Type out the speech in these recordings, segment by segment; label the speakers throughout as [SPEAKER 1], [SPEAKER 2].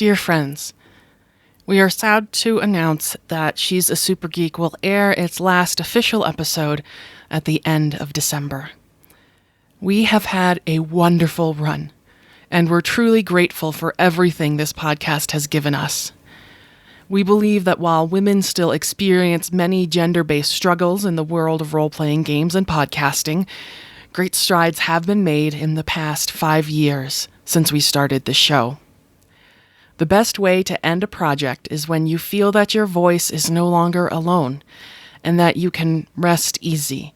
[SPEAKER 1] Dear friends, we are sad to announce that She's a Super Geek will air its last official episode at the end of December. We have had a wonderful run, and we're truly grateful for everything this podcast has given us. We believe that while women still experience many gender-based struggles in the world of role-playing games and podcasting, great strides have been made in the past 5 years since we started the show. The best way to end a project is when you feel that your voice is no longer alone and that you can rest easy,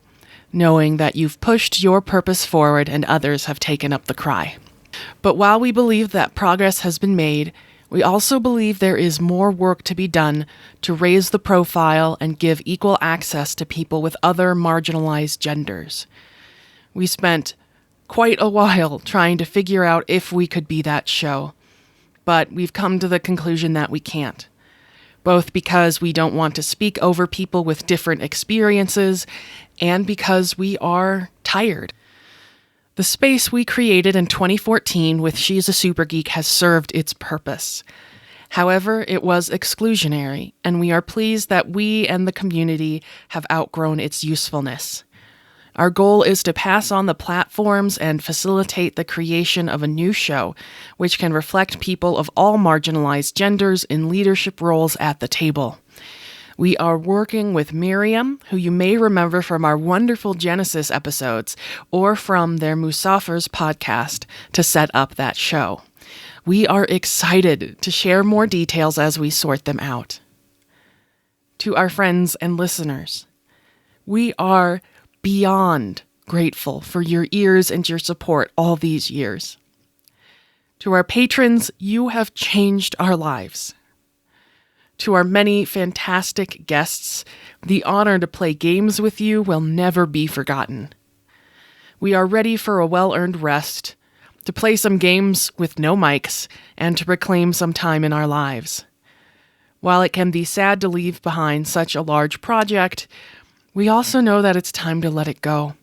[SPEAKER 1] knowing that you've pushed your purpose forward and others have taken up the cry. But while we believe that progress has been made, we also believe there is more work to be done to raise the profile and give equal access to people with other marginalized genders. We spent quite a while trying to figure out if we could be that show, but we've come to the conclusion that we can't, both because we don't want to speak over people with different experiences and because we are tired. The space we created in 2014 with She's a Super Geek has served its purpose. However, it was exclusionary, and we are pleased that we and the community have outgrown its usefulness. Our goal is to pass on the platforms and facilitate the creation of a new show, which can reflect people of all marginalized genders in leadership roles at the table. We are working with Miriam, who you may remember from our wonderful Genesis episodes, or from their Musafir's podcast, to set up that show. We are excited to share more details as we sort them out. To our friends and listeners, we are beyond grateful for your ears and your support all these years. To our patrons, you have changed our lives. To our many fantastic guests, the honor to play games with you will never be forgotten. We are ready for a well-earned rest, to play some games with no mics, and to reclaim some time in our lives. While it can be sad to leave behind such a large project, we also know that it's time to let it go,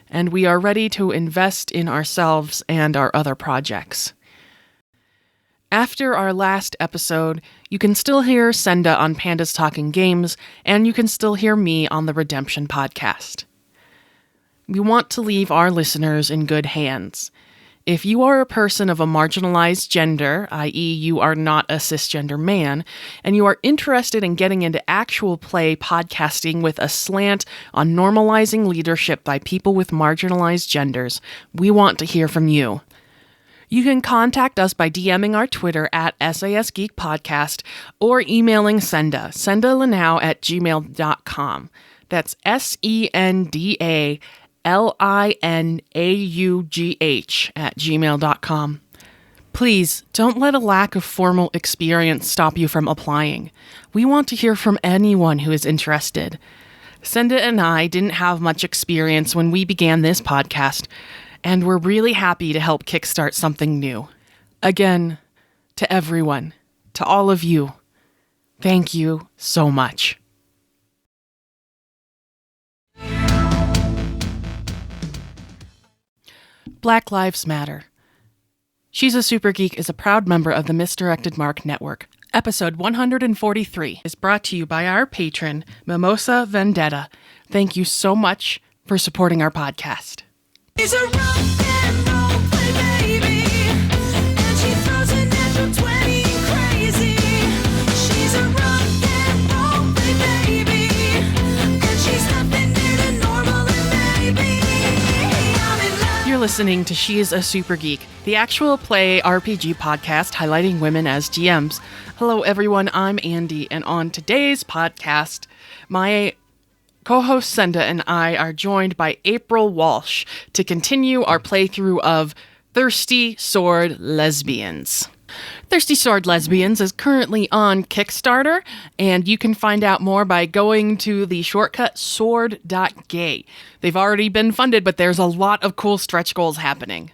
[SPEAKER 1] and we are ready to invest in ourselves and our other projects. After our last episode, you can still hear Senda on Pandas Talking Games, and you can still hear me on the Redemption podcast. We want to leave our listeners in good hands. If you are a person of a marginalized gender, i.e. you are not a cisgender man, and you are interested in getting into actual play podcasting with a slant on normalizing leadership by people with marginalized genders, we want to hear from you. You can contact us by DMing our Twitter at SAS Geek Podcast or emailing sendalinau@gmail.com. That's SENDALINAUGH@gmail.com. Please, don't let a lack of formal experience stop you from applying. We want to hear from anyone who is interested. Senda and I didn't have much experience when we began this podcast, and we're really happy to help kickstart something new. Again, to everyone, to all of you, thank you so much. Black Lives Matter. She's a Super Geek is a proud member of the Misdirected Mark Network. Episode 143 is brought to you by our patron, Mimosa Vendetta. Thank you so much for supporting our podcast.
[SPEAKER 2] She's a rock and roll play baby, and she throws a natural 20 crazy. She's a rock and roll play baby, and she's nothing near to normal and maybe I'm in love.
[SPEAKER 1] You're listening to She's a Super Geek, the actual play RPG podcast highlighting women as GMs. Hello everyone, I'm Andy, and on today's podcast, my co-host Senda and I are joined by April Walsh to continue our playthrough of Thirstier Lesbians. Thirstier Lesbians is currently on Kickstarter, and you can find out more by going to the shortcut sword.gay. They've already been funded, but there's a lot of cool stretch goals happening.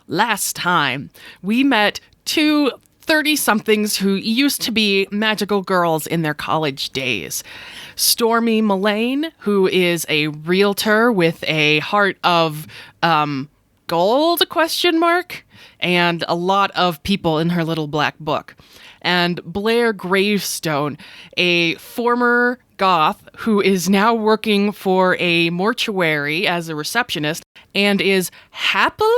[SPEAKER 1] Last time, we met two 30-somethings who used to be magical girls in their college days. Stormy Mullane, who is a realtor with a heart of, gold, ? and a lot of people in her little black book. And Blair Gravestone, a former goth who is now working for a mortuary as a receptionist and is happily,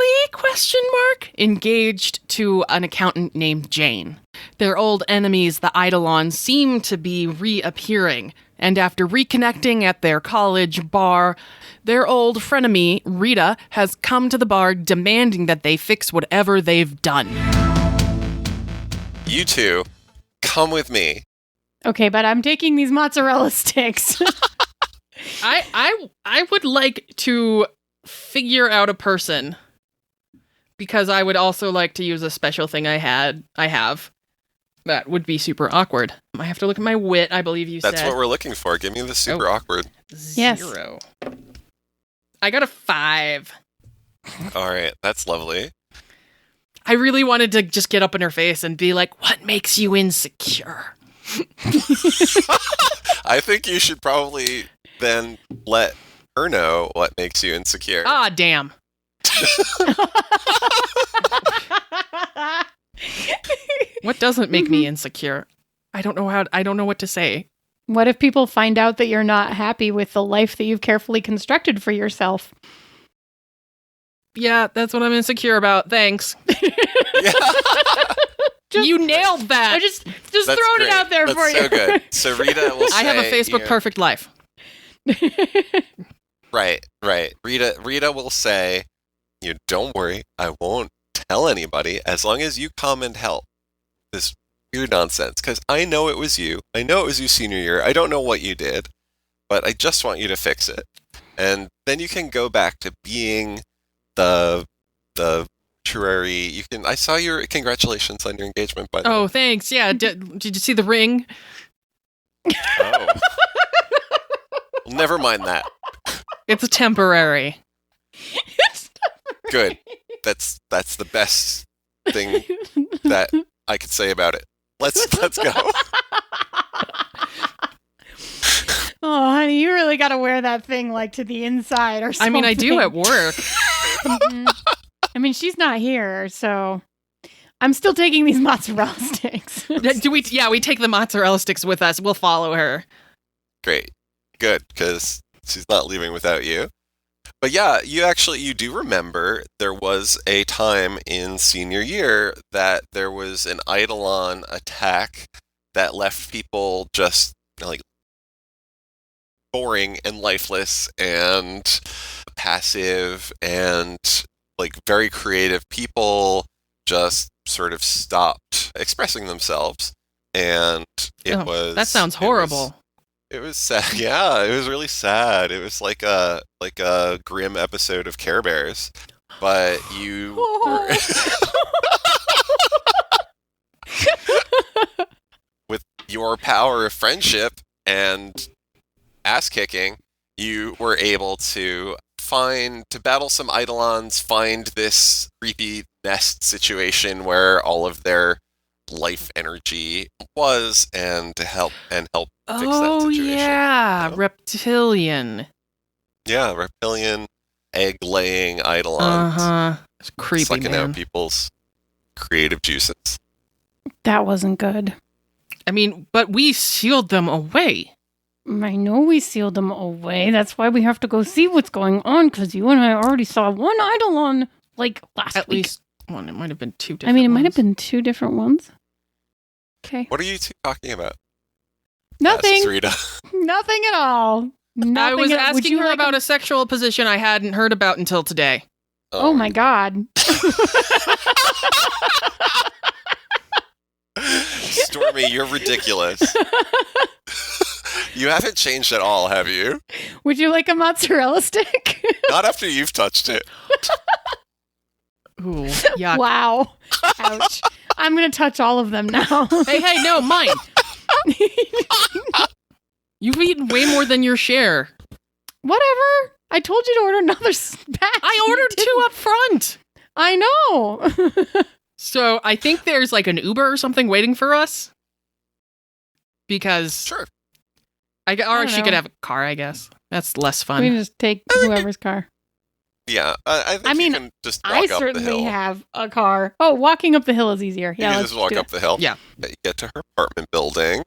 [SPEAKER 1] engaged to an accountant named Jane. Their old enemies, the Eidolons, seem to be reappearing, and after reconnecting at their college bar, their old frenemy, Rita, has come to the bar demanding that they fix whatever they've done.
[SPEAKER 3] You two, come with me.
[SPEAKER 4] Okay, but I'm taking these mozzarella sticks.
[SPEAKER 1] I would like to figure out a person, because I would also like to use a special thing I have. That would be super awkward. I have to look at my wit, I believe you said.
[SPEAKER 3] That's what we're looking for. Give me the super awkward.
[SPEAKER 4] Yes.
[SPEAKER 1] 0. I got a 5.
[SPEAKER 3] All right, that's lovely.
[SPEAKER 1] I really wanted to just get up in her face and be like, what makes you insecure?
[SPEAKER 3] I think you should probably then let her know what makes you insecure.
[SPEAKER 1] Ah, damn. What doesn't make me insecure? I don't know what to say.
[SPEAKER 4] What if people find out that you're not happy with the life that you've carefully constructed for yourself?
[SPEAKER 1] Yeah, that's what I'm insecure about. Thanks. You nailed that.
[SPEAKER 4] I just
[SPEAKER 3] That's
[SPEAKER 4] throwing
[SPEAKER 3] great.
[SPEAKER 4] it out there
[SPEAKER 3] That's
[SPEAKER 4] for you.
[SPEAKER 3] so good. So Rita will say,
[SPEAKER 1] I have a Facebook
[SPEAKER 3] you know,
[SPEAKER 1] perfect life.
[SPEAKER 3] Right. Rita will say, "You don't worry, I won't tell anybody as long as you come and help." This weird nonsense, because I know it was you. I know it was you senior year. I don't know what you did, but I just want you to fix it, and then you can go back to being the mortuary. You can. I saw your congratulations on your engagement, by the way.
[SPEAKER 1] Oh, thanks. Yeah, did you see the ring?
[SPEAKER 3] Oh. Well, never mind that.
[SPEAKER 1] It's temporary.
[SPEAKER 3] Good. That's the best thing that I could say about it. Let's go.
[SPEAKER 4] Oh, honey, you really got to wear that thing like to the inside or something.
[SPEAKER 1] I mean, I do at work.
[SPEAKER 4] Mhm. I mean, she's not here, so I'm still taking these mozzarella sticks.
[SPEAKER 1] Do we? Yeah, we take the mozzarella sticks with us. We'll follow her.
[SPEAKER 3] Great. Good, because she's not leaving without you. But yeah, you do remember there was a time in senior year that there was an Eidolon attack that left people just like boring and lifeless and passive, and like very creative people just sort of stopped expressing themselves, and
[SPEAKER 1] that sounds horrible.
[SPEAKER 3] It was sad. Yeah, it was really sad. It was like a grim episode of Care Bears, but you were with your power of friendship and ass kicking, you were able to battle some Eidolons, find this creepy nest situation where all of their life energy was, and to help fix that situation.
[SPEAKER 1] Yeah,
[SPEAKER 3] You know?
[SPEAKER 1] reptilian.
[SPEAKER 3] Yeah, reptilian, egg-laying Eidolons.
[SPEAKER 1] It's creepy,
[SPEAKER 3] Sucking
[SPEAKER 1] man.
[SPEAKER 3] out people's creative juices.
[SPEAKER 4] That wasn't good.
[SPEAKER 1] I mean, but we sealed them away.
[SPEAKER 4] I know we sealed them away. That's why we have to go see what's going on, because you and I already saw one Eidolon, like, last
[SPEAKER 1] At
[SPEAKER 4] week.
[SPEAKER 1] least one. It might have been 2 different
[SPEAKER 4] I mean, it might have
[SPEAKER 1] ones.
[SPEAKER 4] been 2 different ones. Okay.
[SPEAKER 3] What are you two talking about?
[SPEAKER 4] Nothing.
[SPEAKER 3] Asks Rita.
[SPEAKER 4] Nothing at all. Nothing
[SPEAKER 1] I was
[SPEAKER 4] at all. Would
[SPEAKER 1] asking
[SPEAKER 4] you
[SPEAKER 1] her
[SPEAKER 4] like
[SPEAKER 1] about a sexual position I hadn't heard about until today.
[SPEAKER 4] Oh my god.
[SPEAKER 3] Stormy, you're ridiculous. You haven't changed at all, have you?
[SPEAKER 4] Would you like a mozzarella stick?
[SPEAKER 3] Not after you've touched it.
[SPEAKER 1] Ooh, yuck.
[SPEAKER 4] Wow. Ouch. I'm going to touch all of them now.
[SPEAKER 1] Hey, no, mine. You've eaten way more than your share.
[SPEAKER 4] Whatever. I told you to order another batch.
[SPEAKER 1] I ordered 2 up front.
[SPEAKER 4] I know.
[SPEAKER 1] So I think there's like an Uber or something waiting for us. Because
[SPEAKER 3] Sure.
[SPEAKER 1] or
[SPEAKER 4] don't
[SPEAKER 1] she
[SPEAKER 4] know.
[SPEAKER 1] could have a car, I guess. That's less
[SPEAKER 4] We
[SPEAKER 1] fun.
[SPEAKER 4] just take whoever's car.
[SPEAKER 3] Yeah, I think
[SPEAKER 4] I mean,
[SPEAKER 3] you can just
[SPEAKER 4] I
[SPEAKER 3] walk up the
[SPEAKER 4] certainly
[SPEAKER 3] hill.
[SPEAKER 4] have a car. Oh, walking up the hill is easier.
[SPEAKER 3] You
[SPEAKER 4] Yeah,
[SPEAKER 3] can
[SPEAKER 4] let's
[SPEAKER 3] just walk
[SPEAKER 4] do
[SPEAKER 3] up the hill.
[SPEAKER 1] Yeah.
[SPEAKER 3] You get to her apartment building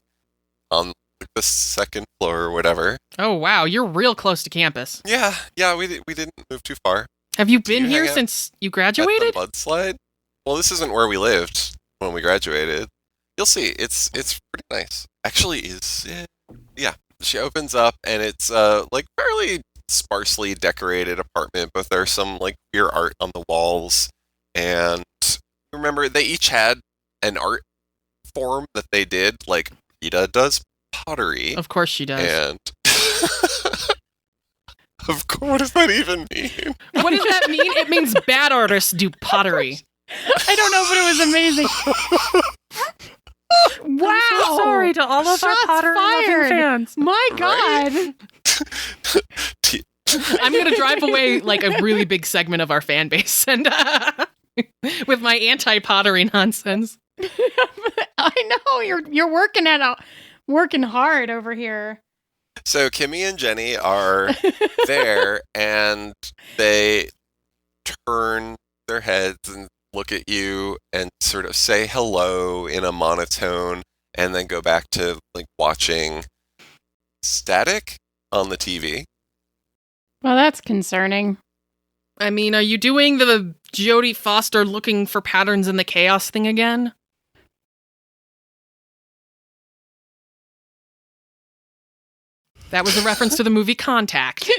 [SPEAKER 3] on like, the second floor or whatever.
[SPEAKER 1] Oh, wow. You're real close to campus.
[SPEAKER 3] Yeah, we didn't move too far.
[SPEAKER 1] Have you
[SPEAKER 3] Do you
[SPEAKER 1] been here
[SPEAKER 3] hang out
[SPEAKER 1] since you
[SPEAKER 3] At
[SPEAKER 1] graduated?
[SPEAKER 3] the mudslide? Well, this isn't where we lived when we graduated. You'll see. It's pretty nice. Actually, is it? Yeah. She opens up and it's like fairly sparsely decorated apartment, but there's some like weird art on the walls. And remember, they each had an art form that they did. Like Rita does pottery,
[SPEAKER 1] Of course she does.
[SPEAKER 3] and of course, what does that even mean?
[SPEAKER 1] What does that mean? It means bad artists do pottery.
[SPEAKER 4] I don't know, but it was amazing. Wow.
[SPEAKER 1] I'm so sorry to all of our
[SPEAKER 4] Shots
[SPEAKER 1] pottery-loving
[SPEAKER 4] fired.
[SPEAKER 1] fans.
[SPEAKER 4] My
[SPEAKER 3] Right?
[SPEAKER 4] God.
[SPEAKER 1] I'm going to drive away like a really big segment of our fan base and with my anti-pottery nonsense.
[SPEAKER 4] I know you're working hard over here.
[SPEAKER 3] So Kimmy and Jenny are there, and they turn their heads and look at you and sort of say hello in a monotone, and then go back to like watching static on the TV.
[SPEAKER 4] Well, that's concerning.
[SPEAKER 1] I mean, are you doing the Jodie Foster looking for patterns in the chaos thing again? That was a reference to the movie Contact.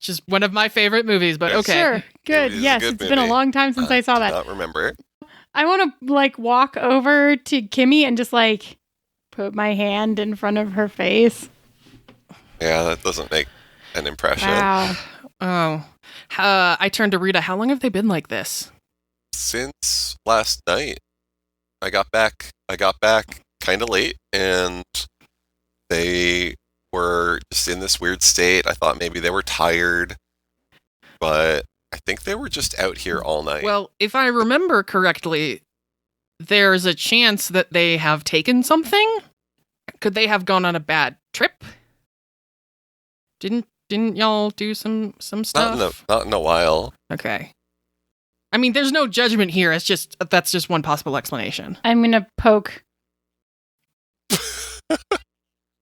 [SPEAKER 1] Just one of my favorite movies, but okay.
[SPEAKER 4] Sure. Good.
[SPEAKER 3] It is a
[SPEAKER 4] Yes,
[SPEAKER 3] good
[SPEAKER 4] it's been a
[SPEAKER 3] movie.
[SPEAKER 4] long time since I saw
[SPEAKER 3] Do
[SPEAKER 4] that.
[SPEAKER 3] not remember.
[SPEAKER 4] I want to like walk over to Kimmy and just like put my hand in front of her face.
[SPEAKER 3] Yeah, that doesn't make an impression.
[SPEAKER 4] Wow.
[SPEAKER 1] Oh. I turned to Rita. How long have they been like this?
[SPEAKER 3] Since last night, I got back kind of late, and they were just in this weird state. I thought maybe they were tired, but I think they were just out here all night.
[SPEAKER 1] Well, if I remember correctly, there's a chance that they have taken something. Could they have gone on a bad trip? Didn't y'all do some stuff?
[SPEAKER 3] not in a while.
[SPEAKER 1] Okay. I mean, there's no judgment here. That's just one possible explanation.
[SPEAKER 4] I'm going to poke.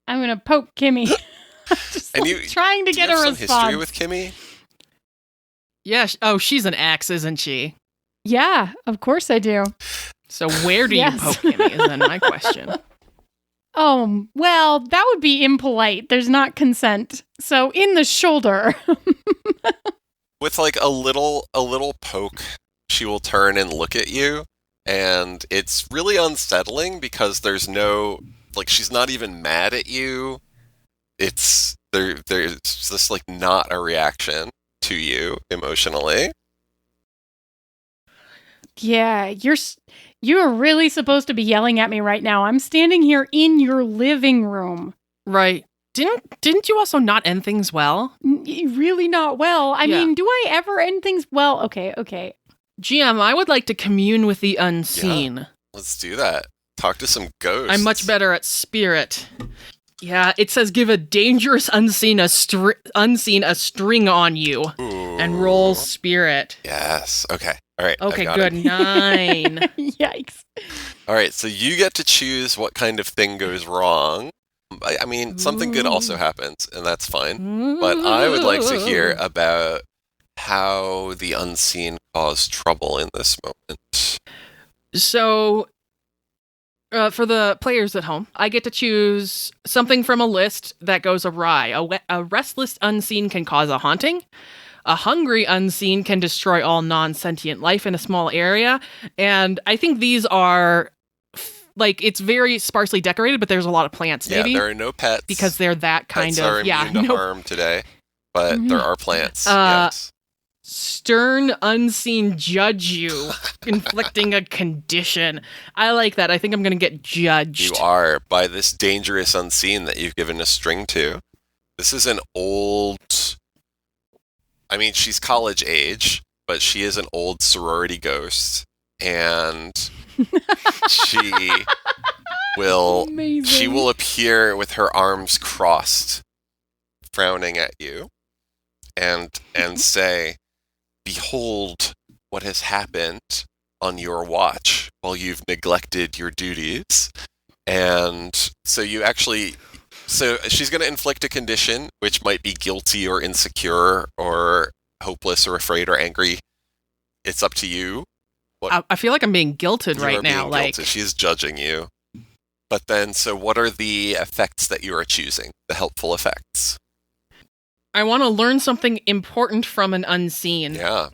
[SPEAKER 4] I'm going to poke Kimmy. Just
[SPEAKER 3] And
[SPEAKER 4] like, trying to
[SPEAKER 3] Do you
[SPEAKER 4] get
[SPEAKER 3] have
[SPEAKER 4] a
[SPEAKER 3] some
[SPEAKER 4] response.
[SPEAKER 3] history with Kimmy?
[SPEAKER 1] Yeah. She's an ex, isn't she?
[SPEAKER 4] Yeah, of course I do.
[SPEAKER 1] So where do
[SPEAKER 4] Yes.
[SPEAKER 1] you poke Kimmy is then my question.
[SPEAKER 4] Oh, well, that would be impolite. There's not consent. So in the shoulder.
[SPEAKER 3] With like a little poke, she will turn and look at you, and it's really unsettling because there's no like she's not even mad at you. It's there's just like not a reaction to you emotionally.
[SPEAKER 4] Yeah, you're really supposed to be yelling at me right now. I'm standing here in your living room.
[SPEAKER 1] Right. Didn't you also not end things well?
[SPEAKER 4] Really not well. I
[SPEAKER 1] Yeah.
[SPEAKER 4] mean, do I ever end things well? Okay.
[SPEAKER 1] GM, I would like to commune with the unseen.
[SPEAKER 3] Let's do that. Talk to some ghosts.
[SPEAKER 1] I'm much better at spirit. Yeah, it says give a dangerous unseen a string on you
[SPEAKER 3] Ooh.
[SPEAKER 1] and roll spirit.
[SPEAKER 3] Yes. Okay. All right. I
[SPEAKER 1] Okay,
[SPEAKER 3] got
[SPEAKER 1] good.
[SPEAKER 3] it.
[SPEAKER 1] 9.
[SPEAKER 4] Yikes.
[SPEAKER 3] All right. So you get to choose what kind of thing goes wrong. I mean, something good also happens, and that's fine. But I would like to hear about how the unseen caused trouble in this moment.
[SPEAKER 1] So, for the players at home, I get to choose something from a list that goes awry. A restless unseen can cause a haunting. A hungry unseen can destroy all non-sentient life in a small area. And I think these are, like, it's very sparsely decorated, but there's a lot of plants, maybe.
[SPEAKER 3] Yeah, there are no pets.
[SPEAKER 1] Because they're that kind
[SPEAKER 3] Pets
[SPEAKER 1] of,
[SPEAKER 3] are
[SPEAKER 1] yeah.
[SPEAKER 3] immune to
[SPEAKER 1] No,
[SPEAKER 3] harm today, but there are plants.
[SPEAKER 1] Uh,
[SPEAKER 3] yes.
[SPEAKER 1] stern unseen judge you, inflicting a condition. I like that. I think I'm going to get judged.
[SPEAKER 3] You are by this dangerous unseen that you've given a string to. This is an old. I mean, she's college age, but she is an old sorority ghost, and she will
[SPEAKER 4] Amazing.
[SPEAKER 3] she will appear with her arms crossed, frowning at you, and say, "Behold what has happened on your watch while you've neglected your duties." And so she's going to inflict a condition which might be guilty or insecure or hopeless or afraid or angry. It's up to you.
[SPEAKER 1] I feel like I'm being guilted
[SPEAKER 3] You
[SPEAKER 1] right
[SPEAKER 3] are
[SPEAKER 1] now.
[SPEAKER 3] being
[SPEAKER 1] Like,
[SPEAKER 3] guilted. She's judging you. But then, so what are the effects that you are choosing? The helpful effects.
[SPEAKER 1] I want to learn something important from an unseen.
[SPEAKER 3] Yeah.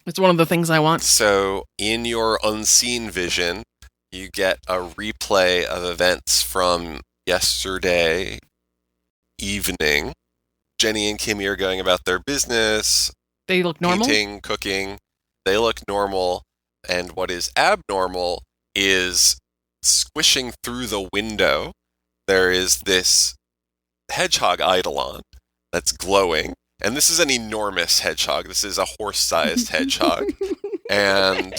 [SPEAKER 1] It's one of the things I want.
[SPEAKER 3] So in your unseen vision, you get a replay of events from yesterday evening. Jenny and Kimmy are going about their business,
[SPEAKER 1] They look normal.
[SPEAKER 3] painting, cooking. They look normal. And what is abnormal is squishing through the window. There is this hedgehog eidolon that's glowing. And this is an enormous hedgehog. This is a horse-sized hedgehog. And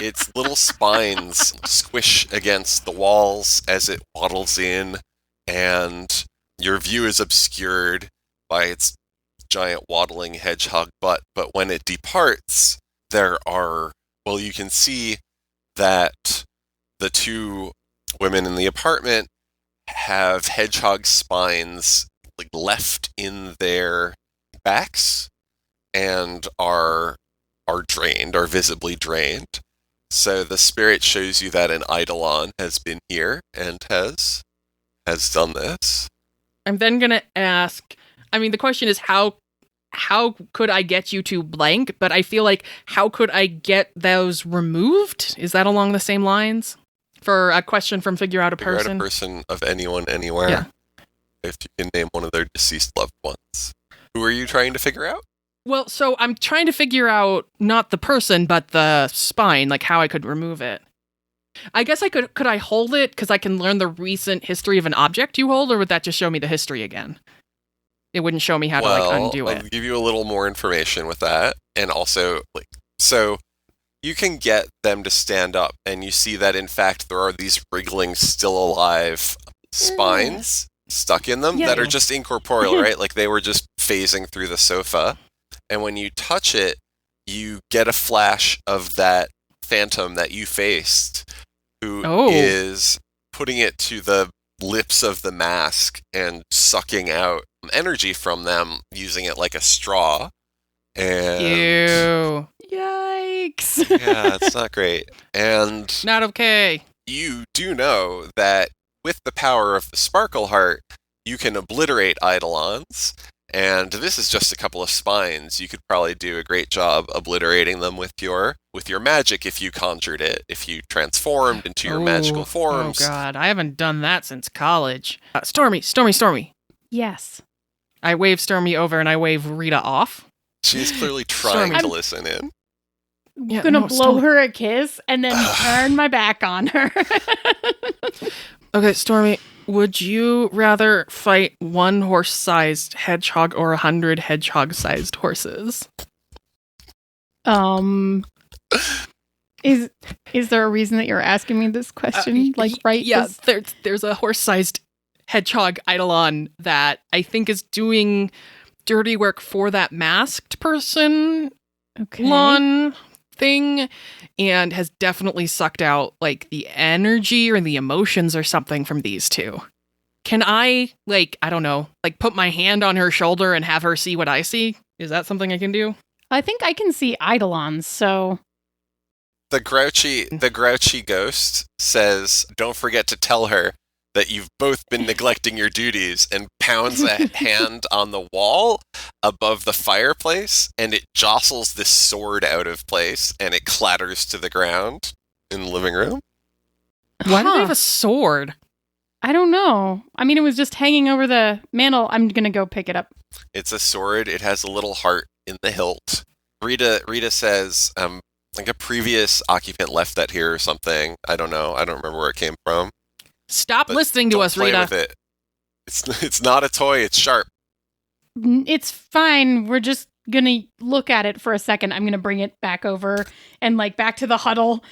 [SPEAKER 3] its little spines squish against the walls as it waddles in. And your view is obscured by its giant waddling hedgehog butt. But when it departs, you can see that the two women in the apartment have hedgehog spines like left in their backs and are visibly drained. So the spirit shows you that an eidolon has been here and has done this.
[SPEAKER 1] I'm then going to ask, I mean, the question is how could I get you to blank? But I feel like, how could I get those removed? Is that along the same lines? For a question from Figure Out a
[SPEAKER 3] Figure
[SPEAKER 1] Person?
[SPEAKER 3] out a person of anyone, anywhere.
[SPEAKER 1] Yeah.
[SPEAKER 3] If you can name one of their deceased loved ones. Who are you trying to figure out?
[SPEAKER 1] Well, so I'm trying to figure out not the person, but the spine, like how I could remove it. I guess could I hold it because I can learn the recent history of an object you hold, or would that just show me the history again? It wouldn't show me how to undo
[SPEAKER 3] I'll
[SPEAKER 1] it.
[SPEAKER 3] give you a little more information with that. And also, so you can get them to stand up, and you see that, in fact, there are these wriggling, still alive spines stuck in them that are just incorporeal, right? Like they were just phasing through the sofa. And when you touch it, you get a flash of that phantom that you faced, who is putting it to the lips of the mask and sucking out energy from them, using it like a straw. And
[SPEAKER 1] Ew.
[SPEAKER 4] Yikes.
[SPEAKER 3] yeah, it's not great. And
[SPEAKER 1] Not okay.
[SPEAKER 3] you do know that with the power of the Sparkle Heart, you can obliterate eidolons. And this is just a couple of spines. You could probably do a great job obliterating them with your magic if you conjured it, if you transformed into your magical forms.
[SPEAKER 1] Oh, God. I haven't done that since college. Stormy.
[SPEAKER 4] Yes.
[SPEAKER 1] I wave Stormy over and I wave Rita off.
[SPEAKER 3] She's clearly trying
[SPEAKER 1] Stormy.
[SPEAKER 3] to listen in.
[SPEAKER 1] Yeah,
[SPEAKER 4] I'm gonna
[SPEAKER 1] no,
[SPEAKER 4] blow
[SPEAKER 1] Stormy.
[SPEAKER 4] her a kiss and then turn my back on her.
[SPEAKER 1] Okay, Stormy, would you rather fight one horse-sized hedgehog or 100 hedgehog-sized horses?
[SPEAKER 4] Is there a reason that you're asking me this question?
[SPEAKER 1] Yeah, there's a horse-sized hedgehog eidolon that I think is doing dirty work for that masked person
[SPEAKER 4] Okay.
[SPEAKER 1] lawn thing, and has definitely sucked out like the energy or the emotions or something from these two. Can I, I don't know, put my hand on her shoulder and have her see what I see? Is that something I can do?
[SPEAKER 4] I think I can see eidolons, so
[SPEAKER 3] The grouchy ghost says, "Don't forget to tell her that you've both been neglecting your duties," and pounds a hand on the wall above the fireplace, and it jostles this sword out of place, and it clatters to the ground in the living room.
[SPEAKER 1] Why do
[SPEAKER 4] Huh.
[SPEAKER 1] they have a sword?
[SPEAKER 4] I don't know. I mean, it was just hanging over the mantle. I'm gonna go pick it up.
[SPEAKER 3] It's a sword. It has a little heart in the hilt. Rita says, like a previous occupant left that here or something. I don't know. I don't remember where it came from.
[SPEAKER 1] Stop
[SPEAKER 3] But
[SPEAKER 1] listening to
[SPEAKER 3] don't
[SPEAKER 1] us,
[SPEAKER 3] play
[SPEAKER 1] Rita.
[SPEAKER 3] with it. It's not a toy. It's sharp.
[SPEAKER 4] It's fine. We're just gonna look at it for a second. I'm gonna bring it back over and back to the huddle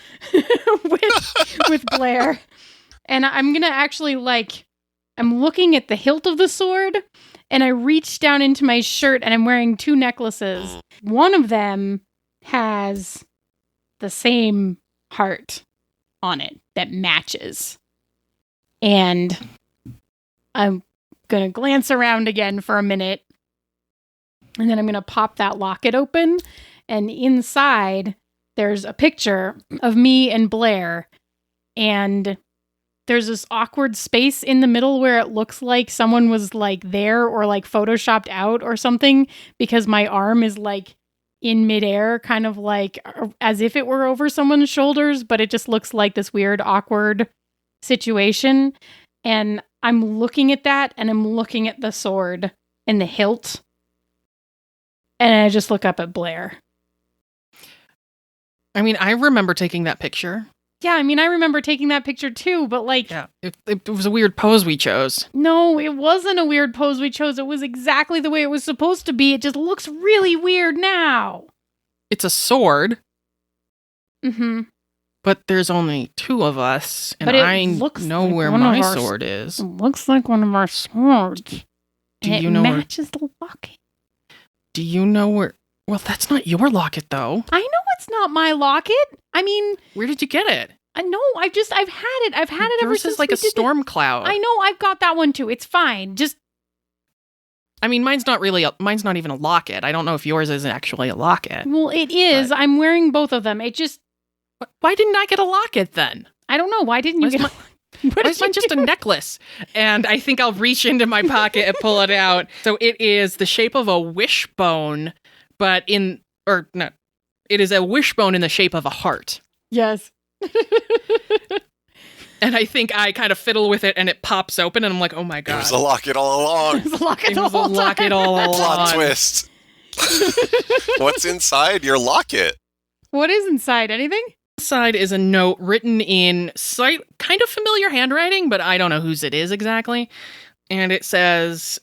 [SPEAKER 4] with Blair. And I'm gonna actually I'm looking at the hilt of the sword, and I reach down into my shirt and I'm wearing 2 necklaces. One of them has the same heart on it that matches. And I'm going to glance around again for a minute. And then I'm going to pop that locket open. And inside, there's a picture of me and Blair. And there's this awkward space in the middle where it looks like someone was like there or like photoshopped out or something, because my arm is like in midair, kind of like as if it were over someone's shoulders, but it just looks like this weird, awkward situation. And I'm looking at that, and I'm looking at the sword and the hilt. And I just look up at Blair.
[SPEAKER 1] I mean, I remember taking that picture.
[SPEAKER 4] Yeah, I mean, I remember taking that picture too, but like...
[SPEAKER 1] Yeah, it was a weird pose we chose.
[SPEAKER 4] No, it wasn't a weird pose we chose. It was exactly the way it was supposed to be. It just looks really weird now.
[SPEAKER 1] It's a sword,
[SPEAKER 4] Mm-hmm.
[SPEAKER 1] but there's only 2 of us, and
[SPEAKER 4] But it
[SPEAKER 1] I
[SPEAKER 4] looks
[SPEAKER 1] know
[SPEAKER 4] like
[SPEAKER 1] where
[SPEAKER 4] one of
[SPEAKER 1] my
[SPEAKER 4] our
[SPEAKER 1] sword is.
[SPEAKER 4] It looks like one of our swords.
[SPEAKER 1] Do
[SPEAKER 4] And
[SPEAKER 1] you
[SPEAKER 4] it
[SPEAKER 1] know where?
[SPEAKER 4] matches the locket.
[SPEAKER 1] Do you know where? Well, that's not your locket, though.
[SPEAKER 4] I know it's not my locket. I mean,
[SPEAKER 1] Where did you get it?
[SPEAKER 4] I know. I've had it. I've had it ever
[SPEAKER 1] Yours
[SPEAKER 4] since
[SPEAKER 1] is like
[SPEAKER 4] we
[SPEAKER 1] a
[SPEAKER 4] did the-
[SPEAKER 1] storm cloud.
[SPEAKER 4] I know. I've got that one too. It's fine. Just
[SPEAKER 1] I mean, mine's not even a locket. I don't know if yours is actually a locket.
[SPEAKER 4] well, it is. I'm wearing both of them. It just
[SPEAKER 1] Why didn't I get a locket then?
[SPEAKER 4] I don't know. Why didn't you
[SPEAKER 1] Why's
[SPEAKER 4] get?
[SPEAKER 1] my-
[SPEAKER 4] What
[SPEAKER 1] Why
[SPEAKER 4] did
[SPEAKER 1] is mine
[SPEAKER 4] you
[SPEAKER 1] just
[SPEAKER 4] do?
[SPEAKER 1] a necklace? And I think I'll reach into my pocket and pull it out. So it is the shape of a wishbone, but it is a wishbone in the shape of a heart.
[SPEAKER 4] Yes.
[SPEAKER 1] And I think I kind of fiddle with it, and it pops open, and I'm like, oh my
[SPEAKER 3] It
[SPEAKER 1] god.
[SPEAKER 3] was a locket all along.
[SPEAKER 4] It was a locket
[SPEAKER 1] It
[SPEAKER 4] the
[SPEAKER 1] was a
[SPEAKER 4] whole
[SPEAKER 1] locket
[SPEAKER 4] time.
[SPEAKER 1] all along.
[SPEAKER 3] Plot twist. What's inside your locket?
[SPEAKER 4] What is inside? Anything?
[SPEAKER 1] Inside is a note written in kind of familiar handwriting, but I don't know whose it is exactly. And it says,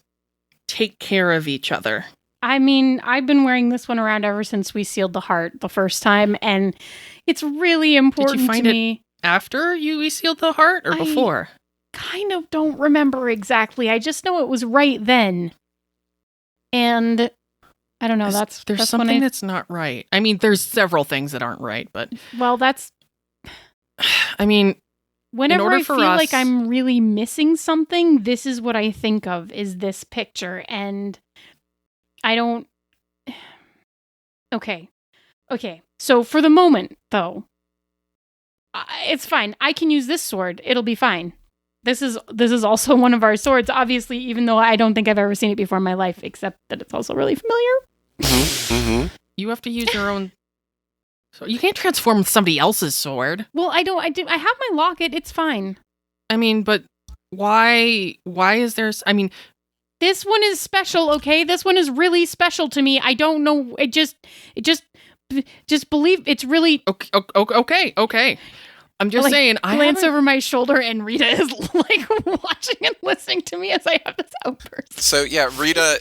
[SPEAKER 1] take care of each other.
[SPEAKER 4] I mean, I've been wearing this one around ever since we sealed the heart the first time, and it's really important
[SPEAKER 1] find
[SPEAKER 4] to
[SPEAKER 1] it-
[SPEAKER 4] me.
[SPEAKER 1] After you sealed the heart or
[SPEAKER 4] I-
[SPEAKER 1] before?
[SPEAKER 4] Kind of don't remember exactly. I just know it was right then. And I don't know. That's
[SPEAKER 1] There's
[SPEAKER 4] that's
[SPEAKER 1] something
[SPEAKER 4] when
[SPEAKER 1] that's not right. I mean, there's several things that aren't right, but
[SPEAKER 4] that's
[SPEAKER 1] I mean,
[SPEAKER 4] whenever
[SPEAKER 1] order
[SPEAKER 4] I
[SPEAKER 1] for
[SPEAKER 4] feel
[SPEAKER 1] us-
[SPEAKER 4] like I'm really missing something, this is what I think of is this picture. And I don't. Okay. So for the moment, though, it's fine. I can use this sword. It'll be fine. This is also one of our swords, obviously, even though I don't think I've ever seen it before in my life, except that it's also really familiar.
[SPEAKER 3] Mm-hmm.
[SPEAKER 1] you have to use your own. So you can't transform with somebody else's sword.
[SPEAKER 4] Well, I have my locket. It's fine.
[SPEAKER 1] I mean, but why is there? I mean,
[SPEAKER 4] This one is special, okay? This one is really special to me. I don't know. It just believe it's really.
[SPEAKER 1] okay. I'm just
[SPEAKER 4] Like,
[SPEAKER 1] saying. I
[SPEAKER 4] glance
[SPEAKER 1] haven't-
[SPEAKER 4] over my shoulder, and Rita is like watching and listening to me as I have this outburst.
[SPEAKER 3] So yeah, Rita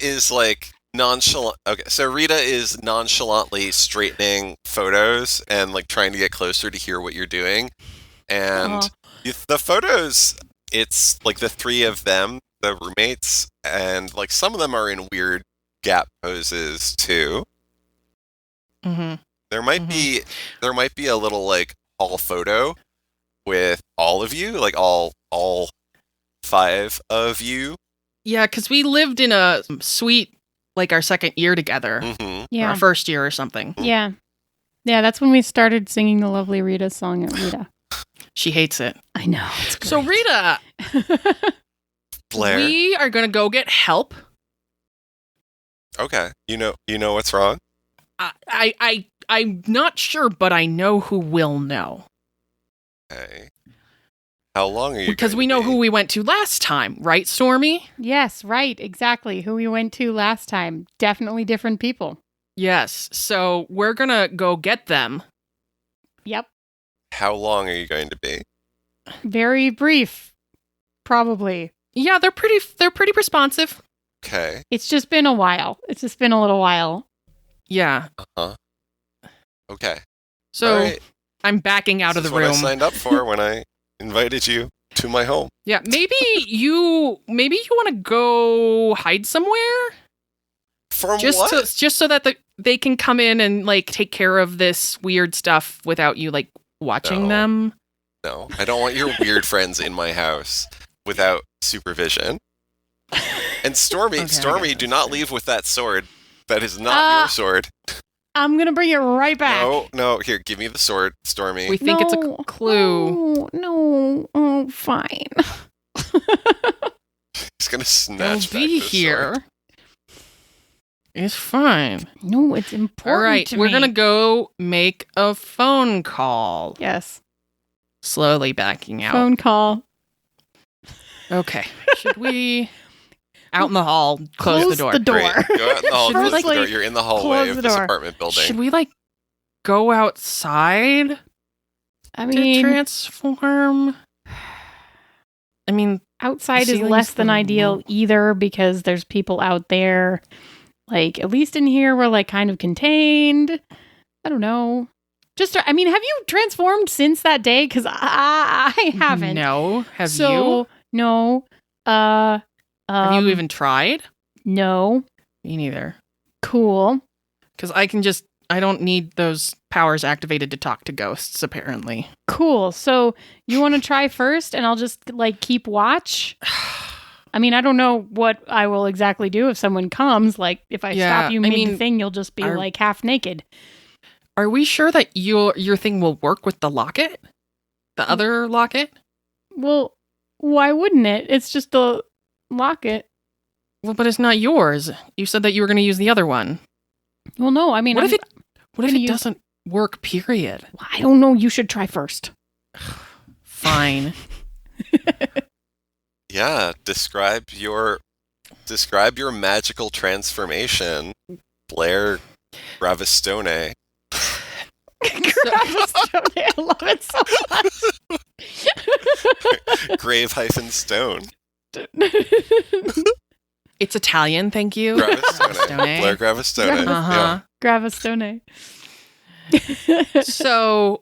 [SPEAKER 3] is like nonchalant. Okay, so Rita is nonchalantly straightening photos and like trying to get closer to hear what you're doing. And the photos, it's like the 3 of them, the roommates, and like some of them are in weird gap poses too.
[SPEAKER 1] Mhm.
[SPEAKER 3] There might be a little like all photo with all of you, like all 5 of you.
[SPEAKER 1] Yeah, because we lived in a suite like our second year together,
[SPEAKER 3] Mm-hmm.
[SPEAKER 1] or
[SPEAKER 4] Yeah,
[SPEAKER 1] our first year or something.
[SPEAKER 4] yeah. That's when we started singing the lovely Rita song at Rita.
[SPEAKER 1] She hates it.
[SPEAKER 4] I know. It's great.
[SPEAKER 1] So Rita,
[SPEAKER 3] Blair.
[SPEAKER 1] we are gonna go get help.
[SPEAKER 3] Okay. You know what's wrong?
[SPEAKER 1] I'm not sure, but I know who will know.
[SPEAKER 3] Okay. How long are you
[SPEAKER 1] Because
[SPEAKER 3] going
[SPEAKER 1] we
[SPEAKER 3] to
[SPEAKER 1] know
[SPEAKER 3] be?
[SPEAKER 1] who we went to last time, right, Stormy?
[SPEAKER 4] Yes, right, exactly. Who we went to last time. Definitely different people.
[SPEAKER 1] Yes. So we're gonna go get them.
[SPEAKER 4] Yep.
[SPEAKER 3] How long are you going to be?
[SPEAKER 4] Very brief. Probably.
[SPEAKER 1] Yeah, they're pretty responsive.
[SPEAKER 3] Okay.
[SPEAKER 4] It's just been a while. It's just been a little while.
[SPEAKER 1] Yeah.
[SPEAKER 3] Uh-huh. Okay.
[SPEAKER 1] So
[SPEAKER 3] All right.
[SPEAKER 1] I'm backing out of
[SPEAKER 3] This
[SPEAKER 1] the
[SPEAKER 3] is
[SPEAKER 1] room.
[SPEAKER 3] what I signed up for when I invited you. to my home.
[SPEAKER 1] Yeah, maybe you want to go hide somewhere
[SPEAKER 3] From
[SPEAKER 1] just
[SPEAKER 3] what?
[SPEAKER 1] so that they can come in and like take care of this weird stuff without you like watching
[SPEAKER 3] No.
[SPEAKER 1] them.
[SPEAKER 3] No, I don't want your weird friends in my house without supervision. And Stormy,
[SPEAKER 1] Okay, I
[SPEAKER 3] Stormy,
[SPEAKER 1] get
[SPEAKER 3] do
[SPEAKER 1] this.
[SPEAKER 3] not leave with that sword. That is not your sword.
[SPEAKER 4] I'm gonna bring it right back.
[SPEAKER 3] No, here, give me the sword, Stormy.
[SPEAKER 1] We think it's a
[SPEAKER 4] No,
[SPEAKER 1] clue.
[SPEAKER 4] No, oh, fine.
[SPEAKER 3] He's gonna
[SPEAKER 1] They'll
[SPEAKER 3] snatch back
[SPEAKER 1] be
[SPEAKER 3] this
[SPEAKER 1] here.
[SPEAKER 3] sword.
[SPEAKER 1] It's fine.
[SPEAKER 4] No, it's important.
[SPEAKER 1] All right,
[SPEAKER 4] to
[SPEAKER 1] we're
[SPEAKER 4] me.
[SPEAKER 1] gonna go make a phone call.
[SPEAKER 4] Yes,
[SPEAKER 1] Slowly backing out.
[SPEAKER 4] phone call.
[SPEAKER 1] Okay. Should we out in the hall close the door?
[SPEAKER 3] Great. Go out in the hall,
[SPEAKER 1] Should
[SPEAKER 3] close
[SPEAKER 1] we,
[SPEAKER 3] the door.
[SPEAKER 4] like,
[SPEAKER 3] You're in the hallway
[SPEAKER 4] close
[SPEAKER 3] of
[SPEAKER 4] the
[SPEAKER 3] this
[SPEAKER 4] door?
[SPEAKER 3] apartment building.
[SPEAKER 1] Should we like go outside
[SPEAKER 4] I
[SPEAKER 1] to
[SPEAKER 4] mean,
[SPEAKER 1] transform? I mean,
[SPEAKER 4] outside is
[SPEAKER 1] ceiling's
[SPEAKER 4] less than
[SPEAKER 1] the
[SPEAKER 4] ideal
[SPEAKER 1] wall.
[SPEAKER 4] either because there's people out there. Like, at least in here, we're like kind of contained. I don't know. I mean, have you transformed since that day? Because I haven't.
[SPEAKER 1] No. Have
[SPEAKER 4] so,
[SPEAKER 1] you?
[SPEAKER 4] No.
[SPEAKER 1] Have you even tried?
[SPEAKER 4] No.
[SPEAKER 1] Me neither.
[SPEAKER 4] Cool.
[SPEAKER 1] Because I don't need those powers activated to talk to ghosts, apparently.
[SPEAKER 4] Cool. So you want to try first, and I'll just like keep watch. I mean, I don't know what I will exactly do if someone comes. Like, if I
[SPEAKER 1] Yeah,
[SPEAKER 4] stop you
[SPEAKER 1] I
[SPEAKER 4] mid
[SPEAKER 1] mean,
[SPEAKER 4] thing, you'll just be
[SPEAKER 1] are-
[SPEAKER 4] like half naked.
[SPEAKER 1] Are we sure that your thing will work with the locket? The other locket?
[SPEAKER 4] Well, why wouldn't it? It's just a locket.
[SPEAKER 1] Well, but it's not yours. You said that you were going to use the other one.
[SPEAKER 4] Well, no. I mean,
[SPEAKER 1] What if it
[SPEAKER 4] gonna use-
[SPEAKER 1] doesn't work, period?
[SPEAKER 4] I don't know. You should try first.
[SPEAKER 1] Fine.
[SPEAKER 3] Yeah, describe your magical transformation, Blair Gravistone.
[SPEAKER 4] I love it so much.
[SPEAKER 3] Grave-stone.
[SPEAKER 1] It's Italian, thank you.
[SPEAKER 3] Gravistone.
[SPEAKER 1] Gravistone.
[SPEAKER 3] Blair Gravistone.
[SPEAKER 1] Uh-huh.
[SPEAKER 4] Gravistone.
[SPEAKER 1] So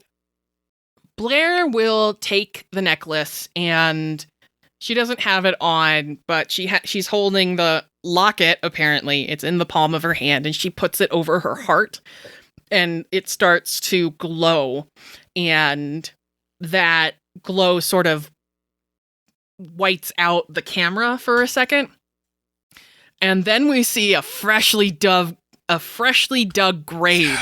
[SPEAKER 1] Blair will take the necklace, and she doesn't have it on, but she's holding the locket, apparently. It's in the palm of her hand, and she puts it over her heart, and it starts to glow, and that glow sort of whites out the camera for a second. And then we see a freshly dug grave.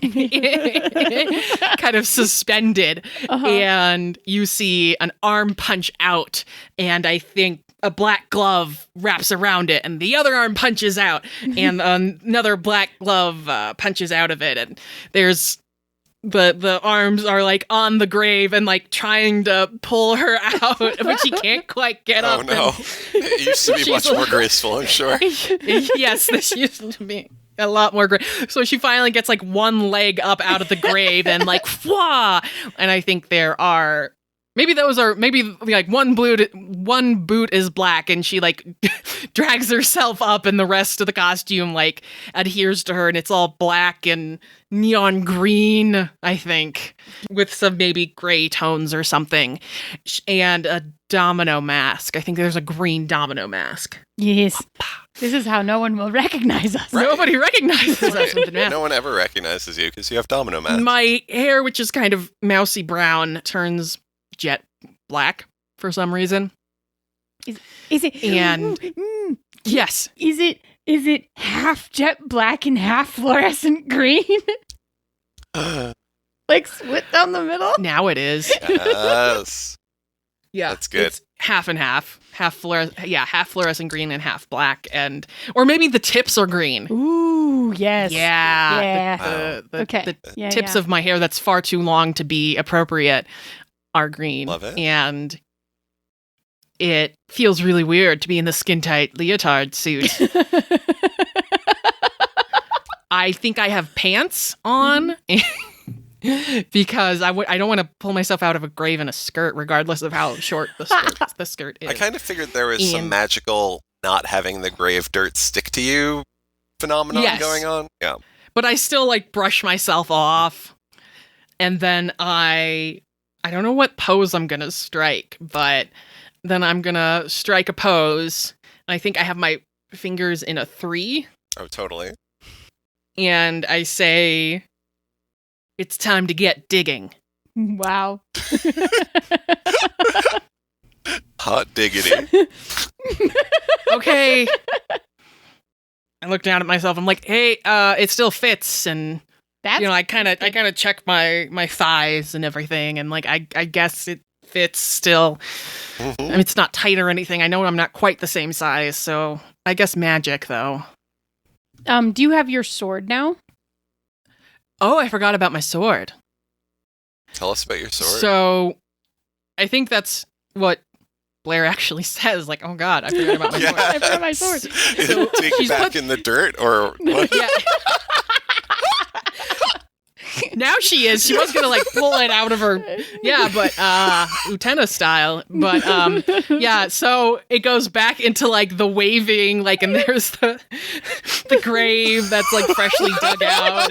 [SPEAKER 3] Yes.
[SPEAKER 1] Kind of suspended,
[SPEAKER 4] Uh-huh.
[SPEAKER 1] and you see an arm punch out, and I think a black glove wraps around it, and the other arm punches out, and another black glove punches out of it, and there's the arms are like on the grave and like trying to pull her out, but she can't quite get
[SPEAKER 3] Oh
[SPEAKER 1] up.
[SPEAKER 3] no. It used to be
[SPEAKER 1] She's
[SPEAKER 3] much more
[SPEAKER 1] like-
[SPEAKER 3] graceful, I'm sure.
[SPEAKER 1] Yes, this used to be a lot more great. So she finally gets like one leg up out of the grave and like, wah! And I think there are maybe like one boot is black, and she like drags herself up, and the rest of the costume like adheres to her, and it's all black and neon green, I think, with some maybe gray tones or something, and a domino mask. I think there's a green domino mask.
[SPEAKER 4] Yes. This is how no one will recognize us.
[SPEAKER 3] Right.
[SPEAKER 1] Nobody recognizes us
[SPEAKER 3] Right.
[SPEAKER 1] with the mask.
[SPEAKER 3] No one ever recognizes you because you have domino mask.
[SPEAKER 1] My hair, which is kind of mousy brown, turns jet black for some reason.
[SPEAKER 4] Is it?
[SPEAKER 1] And-
[SPEAKER 4] Mm,
[SPEAKER 1] Yes.
[SPEAKER 4] is it half jet black and half fluorescent green? Like split down the middle?
[SPEAKER 1] Now it is.
[SPEAKER 3] Yes.
[SPEAKER 1] Yeah.
[SPEAKER 3] That's good.
[SPEAKER 1] It's half and half. Half fluorescent green and half black, or maybe the tips are green.
[SPEAKER 4] Ooh, yes.
[SPEAKER 1] Yeah.
[SPEAKER 4] Yeah.
[SPEAKER 1] The
[SPEAKER 4] Okay.
[SPEAKER 1] the
[SPEAKER 4] Yeah,
[SPEAKER 1] tips
[SPEAKER 4] yeah.
[SPEAKER 1] of my hair that's far too long to be appropriate are green.
[SPEAKER 3] Love it.
[SPEAKER 1] And it feels really weird to be in the skin tight leotard suit. I think I have pants on because I don't want to pull myself out of a grave in a skirt, regardless of how short the skirt is.
[SPEAKER 3] I kind of figured there was some
[SPEAKER 1] And-
[SPEAKER 3] magical not having the grave dirt stick to you phenomenon
[SPEAKER 1] Yes.
[SPEAKER 3] going on. Yeah.
[SPEAKER 1] But I still like brush myself off, and then I I don't know what pose I'm going to strike, but then I'm going to strike a pose. And I think I have my fingers in a 3.
[SPEAKER 3] Oh, totally.
[SPEAKER 1] And I say, it's time to get digging.
[SPEAKER 4] Wow.
[SPEAKER 3] Hot diggity.
[SPEAKER 1] Okay. I look down at myself. I'm like, hey, it still fits. And,
[SPEAKER 4] That's
[SPEAKER 1] I kind of check my thighs and everything. And like, I guess it fits still.
[SPEAKER 3] Mhm.
[SPEAKER 1] I mean, it's not tight or anything. I know I'm not quite the same size. So I guess magic, though.
[SPEAKER 4] Do you have your sword now?
[SPEAKER 1] Oh, I forgot about my sword.
[SPEAKER 3] Tell us about your sword.
[SPEAKER 1] So I think that's what Blair actually says. Like, oh God, I forgot about my sword.
[SPEAKER 4] I forgot my sword.
[SPEAKER 3] It'll dig
[SPEAKER 1] she's
[SPEAKER 3] back
[SPEAKER 1] put-
[SPEAKER 3] in the dirt, or what?
[SPEAKER 1] Yeah. Now she is. She was gonna like pull it out of her. Yeah, but Utena style. But yeah. So it goes back into like the waving, like, and there's the grave that's like freshly dug out,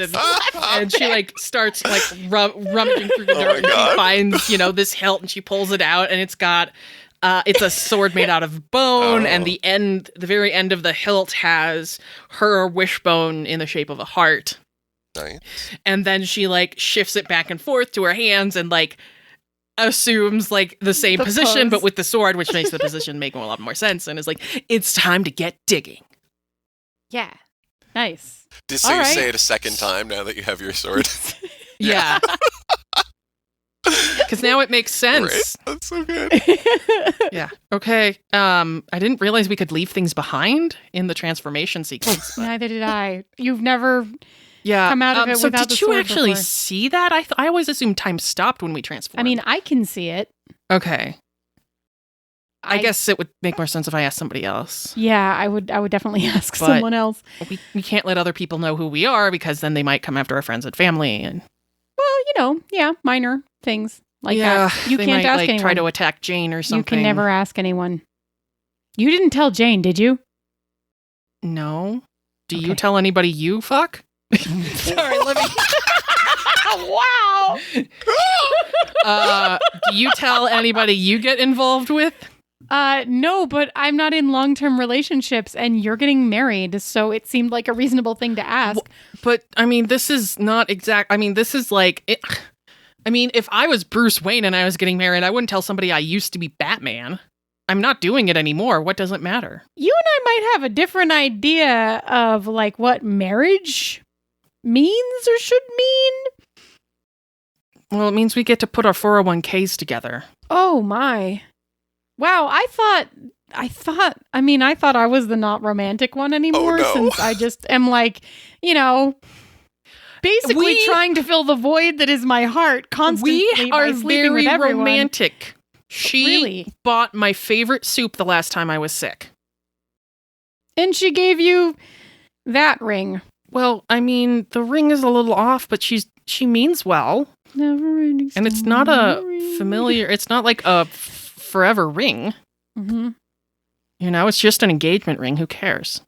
[SPEAKER 1] and she like starts like rummaging through the
[SPEAKER 3] Oh
[SPEAKER 1] dirt,
[SPEAKER 3] my
[SPEAKER 1] and she
[SPEAKER 3] God.
[SPEAKER 1] finds this hilt, and she pulls it out, and it's got. It's a sword made out of bone, and
[SPEAKER 3] Oh.
[SPEAKER 1] the very end of the hilt has her wishbone in the shape of a heart.
[SPEAKER 3] Nice.
[SPEAKER 1] And then she like shifts it back and forth to her hands and like assumes like the same
[SPEAKER 4] The
[SPEAKER 1] position,
[SPEAKER 4] pose.
[SPEAKER 1] but with the sword, which makes the position make a lot more sense. And is like, it's time to get digging.
[SPEAKER 4] Yeah. Nice.
[SPEAKER 3] So
[SPEAKER 4] All
[SPEAKER 3] you
[SPEAKER 4] right.
[SPEAKER 3] say it a second time now that you have your sword.
[SPEAKER 1] Yeah. Because now it makes sense.
[SPEAKER 3] Right? That's so good.
[SPEAKER 1] Yeah. Okay. I didn't realize we could leave things behind in the transformation sequence. but-
[SPEAKER 4] Neither did I. You've never.
[SPEAKER 1] yeah.
[SPEAKER 4] Come out of it
[SPEAKER 1] so
[SPEAKER 4] without
[SPEAKER 1] did
[SPEAKER 4] the
[SPEAKER 1] you
[SPEAKER 4] sword
[SPEAKER 1] actually
[SPEAKER 4] before.
[SPEAKER 1] see that? I always assumed time stopped when we transformed.
[SPEAKER 4] I mean, I can see it.
[SPEAKER 1] okay. I guess it would make more sense if I asked somebody else.
[SPEAKER 4] Yeah, I would definitely ask
[SPEAKER 1] But-
[SPEAKER 4] someone else.
[SPEAKER 1] We can't let other people know who we are because then they might come after our friends and family. And
[SPEAKER 4] Well, yeah, minor things like that. You
[SPEAKER 1] they
[SPEAKER 4] can't
[SPEAKER 1] might,
[SPEAKER 4] ask
[SPEAKER 1] like,
[SPEAKER 4] anyone.
[SPEAKER 1] try to attack Jane or something.
[SPEAKER 4] You can never ask anyone. You didn't tell Jane, did you?
[SPEAKER 1] No. Do
[SPEAKER 4] Okay.
[SPEAKER 1] you tell anybody you fuck?
[SPEAKER 4] Sorry, let me. Wow.
[SPEAKER 1] Do you tell anybody you get involved with?
[SPEAKER 4] No, but I'm not in long-term relationships, and you're getting married, so it seemed like a reasonable thing to ask.
[SPEAKER 1] But I mean, this is not exact. I mean, this is like. I mean, if I was Bruce Wayne and I was getting married, I wouldn't tell somebody I used to be Batman. I'm not doing it anymore. What does it matter?
[SPEAKER 4] You and I might have a different idea of like what marriage means or should mean.
[SPEAKER 1] Well, it means we get to put our 401ks together.
[SPEAKER 4] Oh my. Wow, I thought I was the not romantic one anymore
[SPEAKER 3] no.
[SPEAKER 4] since I just am like, basically
[SPEAKER 1] We-
[SPEAKER 4] trying to fill the void that is my heart constantly
[SPEAKER 1] We
[SPEAKER 4] by
[SPEAKER 1] are
[SPEAKER 4] sleeping with
[SPEAKER 1] very
[SPEAKER 4] everyone.
[SPEAKER 1] romantic. She
[SPEAKER 4] Really?
[SPEAKER 1] bought my favorite soup the last time I was sick.
[SPEAKER 4] And she gave you that ring.
[SPEAKER 1] Well, I mean, the ring is a little off, but she means well.
[SPEAKER 4] Never ending
[SPEAKER 1] And it's not a
[SPEAKER 4] story.
[SPEAKER 1] familiar, it's not like a forever ring.
[SPEAKER 4] Mhm.
[SPEAKER 1] It's just an engagement ring. Who cares?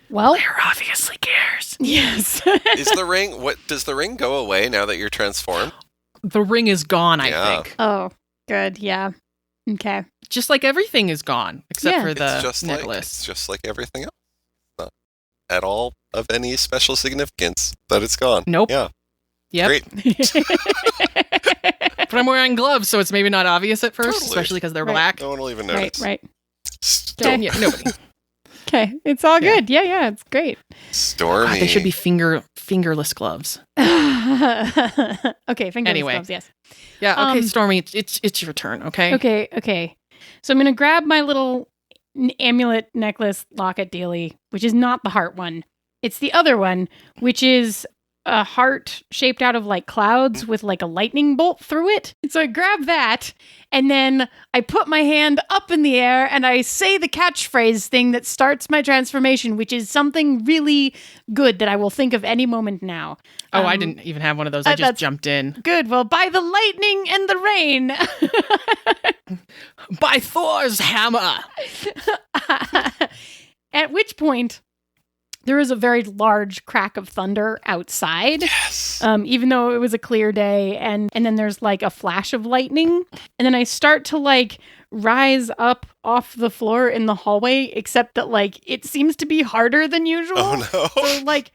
[SPEAKER 4] Well,
[SPEAKER 1] Blair obviously cares.
[SPEAKER 4] yes.
[SPEAKER 3] Is the ring? What does the ring go away now that you're transformed?
[SPEAKER 1] The ring is gone, I
[SPEAKER 3] Yeah.
[SPEAKER 1] think.
[SPEAKER 4] Oh, good. Yeah. Okay.
[SPEAKER 1] Just like everything is gone, except
[SPEAKER 4] Yeah.
[SPEAKER 1] for the
[SPEAKER 3] It's just
[SPEAKER 1] necklace.
[SPEAKER 3] like everything else. Not at all of any special significance that it's gone.
[SPEAKER 1] Nope.
[SPEAKER 3] Yeah.
[SPEAKER 1] Yep.
[SPEAKER 3] Great.
[SPEAKER 1] But I'm wearing gloves, so it's maybe not obvious at first,
[SPEAKER 3] Totally.
[SPEAKER 1] especially because they're
[SPEAKER 4] Right.
[SPEAKER 1] black.
[SPEAKER 3] No one will even
[SPEAKER 4] right,
[SPEAKER 3] notice.
[SPEAKER 4] right.
[SPEAKER 3] Sto-
[SPEAKER 1] Yeah, nobody.
[SPEAKER 4] Okay. It's all
[SPEAKER 1] Yeah.
[SPEAKER 4] good. Yeah, it's great.
[SPEAKER 3] Stormy.
[SPEAKER 1] God, they should be fingerless gloves.
[SPEAKER 4] Okay, finger
[SPEAKER 1] Anyway.
[SPEAKER 4] gloves, yes.
[SPEAKER 1] Yeah. Okay,
[SPEAKER 4] Um,
[SPEAKER 1] Stormy, it's your turn. Okay.
[SPEAKER 4] Okay. So I'm going to grab my little amulet necklace locket dealie, which is not the heart one. It's the other one, which is a heart shaped out of like clouds with like a lightning bolt through it. So I grab that and then I put my hand up in the air and I say the catchphrase thing that starts my transformation, which is something really good that I will think of any moment now.
[SPEAKER 1] Oh, I
[SPEAKER 4] Um,
[SPEAKER 1] didn't even have one of those. I just
[SPEAKER 4] that's-
[SPEAKER 1] jumped in.
[SPEAKER 4] Good. Well, by the lightning and the rain.
[SPEAKER 1] By Thor's hammer.
[SPEAKER 4] At which point, there is a very large crack of thunder outside.
[SPEAKER 3] Yes.
[SPEAKER 4] Even though it was a clear day, and then there's like a flash of lightning, and then I start to like rise up off the floor in the hallway, except that like it seems to be harder than usual.
[SPEAKER 3] Oh no.
[SPEAKER 4] So like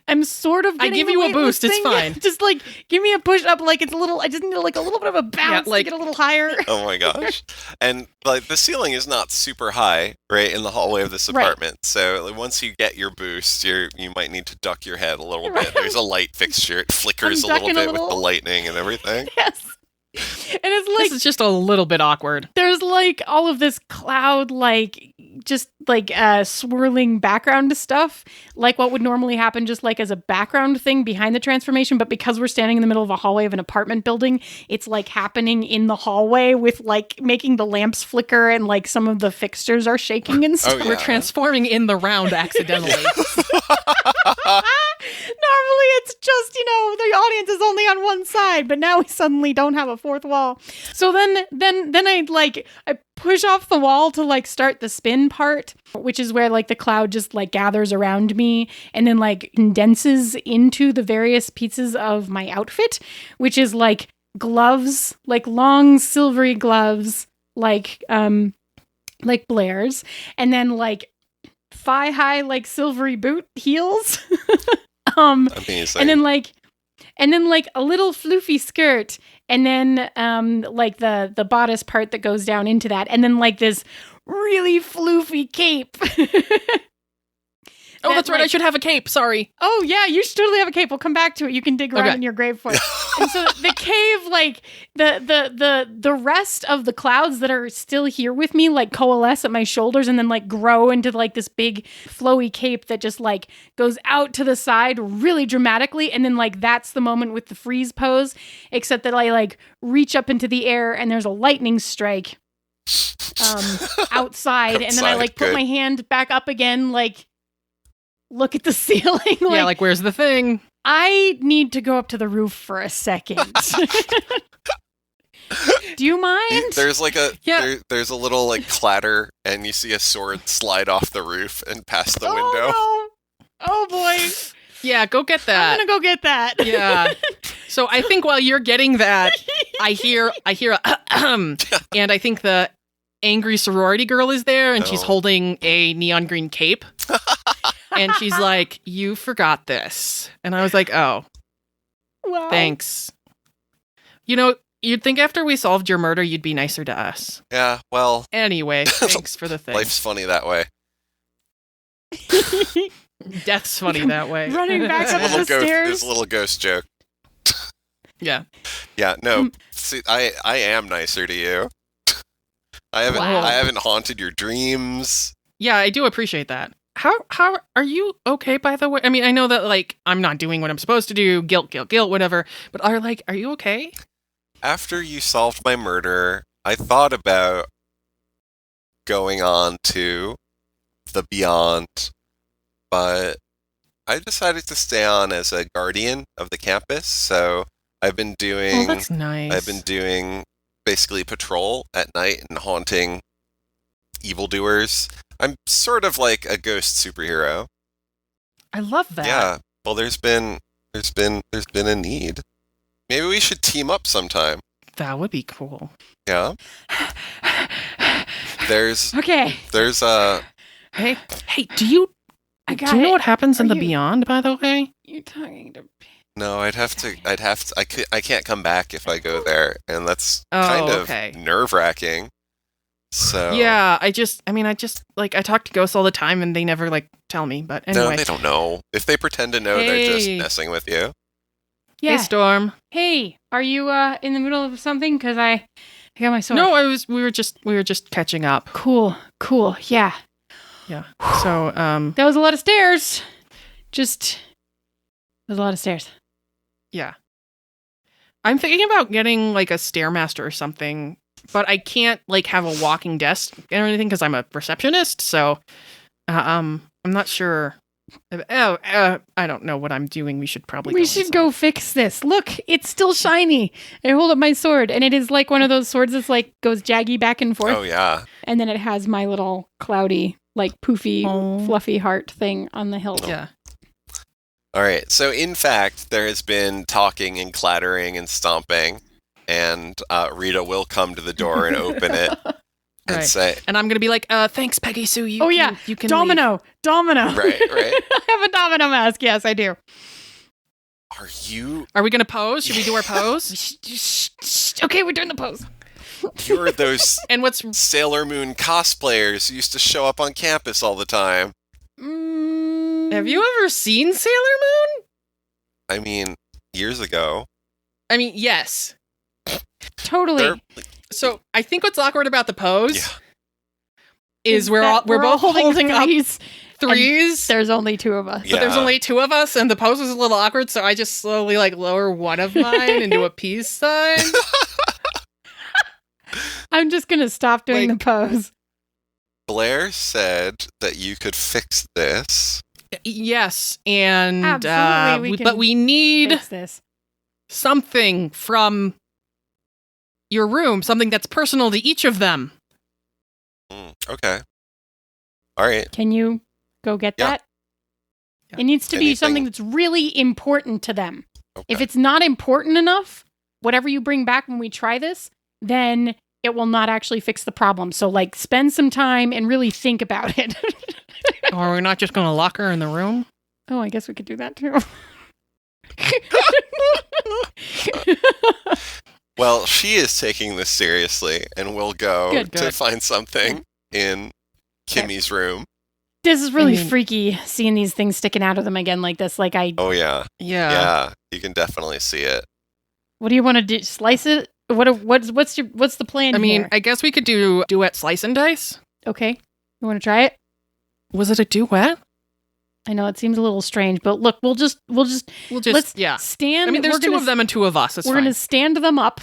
[SPEAKER 4] I'm sort of
[SPEAKER 1] I
[SPEAKER 4] getting
[SPEAKER 1] give
[SPEAKER 4] the
[SPEAKER 1] you a
[SPEAKER 4] weightless
[SPEAKER 1] boost, it's
[SPEAKER 4] thing.
[SPEAKER 1] fine.
[SPEAKER 4] Just like give me a push up, like it's a little. I just need like a little bit of a bounce
[SPEAKER 1] like-
[SPEAKER 4] to get a little higher.
[SPEAKER 3] Oh my gosh. And like the ceiling is not super high, right, in the hallway of this
[SPEAKER 4] Right.
[SPEAKER 3] apartment. So like, once you get your boost, you might need to duck your head a little
[SPEAKER 4] Right.
[SPEAKER 3] bit. There's a light fixture. It flickers
[SPEAKER 4] I'm
[SPEAKER 3] a little
[SPEAKER 4] ducking a
[SPEAKER 3] bit with the
[SPEAKER 4] little.
[SPEAKER 3] lightning and everything.
[SPEAKER 4] Yes. And it's like
[SPEAKER 1] This is just a little bit awkward.
[SPEAKER 4] there's like all of this cloud, like just like swirling background stuff, like what would normally happen just like as a background thing behind the transformation. But because we're standing in the middle of a hallway of an apartment building, it's like happening in the hallway with like making the lamps flicker and like some of the fixtures are shaking and stuff.
[SPEAKER 3] Oh,
[SPEAKER 1] We're
[SPEAKER 3] yeah.
[SPEAKER 1] transforming in the round accidentally.
[SPEAKER 4] Normally it's just, the audience is only on one side, but now we suddenly don't have a fourth wall. So then I push off the wall to like start the spin part, which is where like the cloud just like gathers around me and then like condenses into the various pieces of my outfit, which is like gloves, like long silvery gloves, like Blair's, and then like thigh-high like silvery boot heels.
[SPEAKER 3] Amazing.
[SPEAKER 4] And then like a little floofy skirt, and then like the bodice part that goes down into that, and then like this really floofy cape.
[SPEAKER 1] Oh, that's right. I should have a cape. Sorry.
[SPEAKER 4] Oh yeah, you should totally have a cape. We'll come back to it. You can dig around
[SPEAKER 1] Okay.
[SPEAKER 4] in your grave for it. And so the cave, like the rest of the clouds that are still here with me, like coalesce at my shoulders and then like grow into like this big flowy cape that just like goes out to the side really dramatically. And then like that's the moment with the freeze pose, except that I like reach up into the air and there's a lightning strike outside, and then I like put
[SPEAKER 3] Good.
[SPEAKER 4] my hand back up again, like look at the ceiling.
[SPEAKER 1] Yeah, like, where's the thing?
[SPEAKER 4] I need to go up to the roof for a second. Do you mind?
[SPEAKER 3] There's like
[SPEAKER 1] Yeah.
[SPEAKER 3] there's a little like clatter, and you see a sword slide off the roof and past the window.
[SPEAKER 4] Oh, no. Oh boy.
[SPEAKER 1] Yeah, go get that.
[SPEAKER 4] I'm gonna go get that.
[SPEAKER 1] Yeah. So I think while you're getting that, I hear a and I think the angry sorority girl is there, and she's
[SPEAKER 3] Oh.
[SPEAKER 1] holding a neon green cape. And she's like, "You forgot this." And I was like, "Oh,
[SPEAKER 4] Wow.
[SPEAKER 1] thanks." You'd think after we solved your murder, you'd be nicer to us.
[SPEAKER 3] Yeah, well,
[SPEAKER 1] Anyway, thanks for the thing.
[SPEAKER 3] life's funny that way.
[SPEAKER 1] Death's funny that way.
[SPEAKER 4] Running back up the stairs.
[SPEAKER 3] This little ghost joke.
[SPEAKER 1] Yeah.
[SPEAKER 3] Yeah, no. See, I am nicer to you. I
[SPEAKER 1] Wow.
[SPEAKER 3] haven't haunted your dreams.
[SPEAKER 1] Yeah, I do appreciate that. How are you okay, by the way? I mean, I know that like I'm not doing what I'm supposed to do, guilt, whatever, but are you okay?
[SPEAKER 3] After you solved my murder, I thought about going on to the Beyond, but I decided to stay on as a guardian of the campus. So I've been
[SPEAKER 1] Oh,
[SPEAKER 3] doing
[SPEAKER 1] that's nice.
[SPEAKER 3] I've been doing basically patrol at night and haunting evildoers. I'm sort of like a ghost superhero.
[SPEAKER 1] I love that.
[SPEAKER 3] Yeah. Well, there's been a need. Maybe we should team up sometime.
[SPEAKER 1] That would be cool.
[SPEAKER 3] Yeah. There's
[SPEAKER 4] Okay.
[SPEAKER 1] Hey, do you
[SPEAKER 4] I got
[SPEAKER 1] do you know
[SPEAKER 4] it.
[SPEAKER 1] what happens in
[SPEAKER 4] Are
[SPEAKER 1] the
[SPEAKER 4] you-
[SPEAKER 1] Beyond, by the way?
[SPEAKER 4] You're talking to
[SPEAKER 3] no. I can't come back if I go there, and that's
[SPEAKER 1] Oh,
[SPEAKER 3] kind of
[SPEAKER 1] okay.
[SPEAKER 3] nerve-wracking. So
[SPEAKER 1] Yeah, I just like I talk to ghosts all the time and they never like tell me, but anyway.
[SPEAKER 3] No, they don't know. If they pretend to know, they're just
[SPEAKER 1] Hey.
[SPEAKER 3] messing with you.
[SPEAKER 4] Yeah.
[SPEAKER 1] Hey, Storm.
[SPEAKER 4] Hey, are you in the middle of something? Because I got my sword.
[SPEAKER 1] No, we were just catching up.
[SPEAKER 4] Cool. Yeah.
[SPEAKER 1] Yeah. So,
[SPEAKER 4] That was a lot of stairs. That was a lot of stairs.
[SPEAKER 1] yeah. I'm thinking about getting like a Stairmaster or something, but I can't like have a walking desk or anything because I'm a receptionist. So, I'm not sure. I don't know what I'm doing. We should probably.
[SPEAKER 4] We should go fix this. Look, it's still shiny. I hold up my sword, and it is like one of those swords that's like goes jaggy back and forth,
[SPEAKER 3] Oh yeah.
[SPEAKER 4] and then it has my little cloudy like poofy,
[SPEAKER 1] Oh.
[SPEAKER 4] fluffy heart thing on the hilt.
[SPEAKER 1] Yeah.
[SPEAKER 3] All right. So, in fact, there has been talking and clattering and stomping, and Rita will come to the door and open it and
[SPEAKER 1] Right.
[SPEAKER 3] say,
[SPEAKER 1] And I'm going to be like, thanks, Peggy Sue. You,
[SPEAKER 4] Oh, yeah.
[SPEAKER 1] You can
[SPEAKER 4] Domino.
[SPEAKER 3] right, right.
[SPEAKER 4] I have a domino mask. Yes, I do.
[SPEAKER 3] Are you?
[SPEAKER 1] leave. Are we going to pose? Should we do our pose?
[SPEAKER 4] Okay, we're doing the pose.
[SPEAKER 3] You're those
[SPEAKER 1] And what's...
[SPEAKER 3] Sailor Moon cosplayers who used to show up on campus all the time.
[SPEAKER 1] Have you ever seen Sailor Moon?
[SPEAKER 3] I mean, years ago.
[SPEAKER 1] I mean, yes.
[SPEAKER 4] Totally.
[SPEAKER 3] They're-
[SPEAKER 1] So I think what's awkward about the pose
[SPEAKER 3] Yeah.
[SPEAKER 1] is
[SPEAKER 4] that
[SPEAKER 1] we're both holding up
[SPEAKER 4] threes.
[SPEAKER 1] threes,
[SPEAKER 4] There's only two of us.
[SPEAKER 3] Yeah.
[SPEAKER 1] but there's only two of us, and the pose is a little awkward. So I just slowly lower one of mine into a peace sign.
[SPEAKER 4] I'm just going to stop doing
[SPEAKER 1] Like-
[SPEAKER 4] the pose.
[SPEAKER 3] Blair said that you could fix this.
[SPEAKER 1] Yes, and
[SPEAKER 4] Absolutely, we
[SPEAKER 1] but
[SPEAKER 4] can
[SPEAKER 1] we need
[SPEAKER 4] Fix this.
[SPEAKER 1] something from your room, something that's personal to each of them.
[SPEAKER 3] Okay. All right.
[SPEAKER 4] Can you go get
[SPEAKER 3] Yeah.
[SPEAKER 4] that?
[SPEAKER 1] Yeah.
[SPEAKER 4] It needs to be
[SPEAKER 3] Anything-
[SPEAKER 4] something that's really important to them.
[SPEAKER 3] Okay.
[SPEAKER 4] If it's not important enough, whatever you bring back when we try this, then it will not actually fix the problem. So, spend some time and really think about it.
[SPEAKER 1] Or we're not just going to lock her in the room.
[SPEAKER 4] Oh, I guess we could do that too.
[SPEAKER 3] Well, she is taking this seriously and will go
[SPEAKER 4] Good,
[SPEAKER 3] to
[SPEAKER 1] good.
[SPEAKER 3] find something in Kimmy's room.
[SPEAKER 4] This is really
[SPEAKER 1] I mean-
[SPEAKER 4] freaky seeing these things sticking out of them again like this.
[SPEAKER 3] Oh, yeah.
[SPEAKER 1] Yeah.
[SPEAKER 3] Yeah. You can definitely see it.
[SPEAKER 4] What do you want to do? Slice it? What's the plan
[SPEAKER 1] I mean,
[SPEAKER 4] here?
[SPEAKER 1] I guess we could do duet slice and dice.
[SPEAKER 4] Okay. You want to try it?
[SPEAKER 1] Was it a duet?
[SPEAKER 4] I know it seems a little strange, but look, we'll just
[SPEAKER 1] We'll just
[SPEAKER 4] let's
[SPEAKER 1] yeah.
[SPEAKER 4] stand.
[SPEAKER 1] I mean, there's
[SPEAKER 4] we're
[SPEAKER 1] two
[SPEAKER 4] gonna
[SPEAKER 1] of them and two of us. It's
[SPEAKER 4] We're
[SPEAKER 1] fine.
[SPEAKER 4] going to stand them up.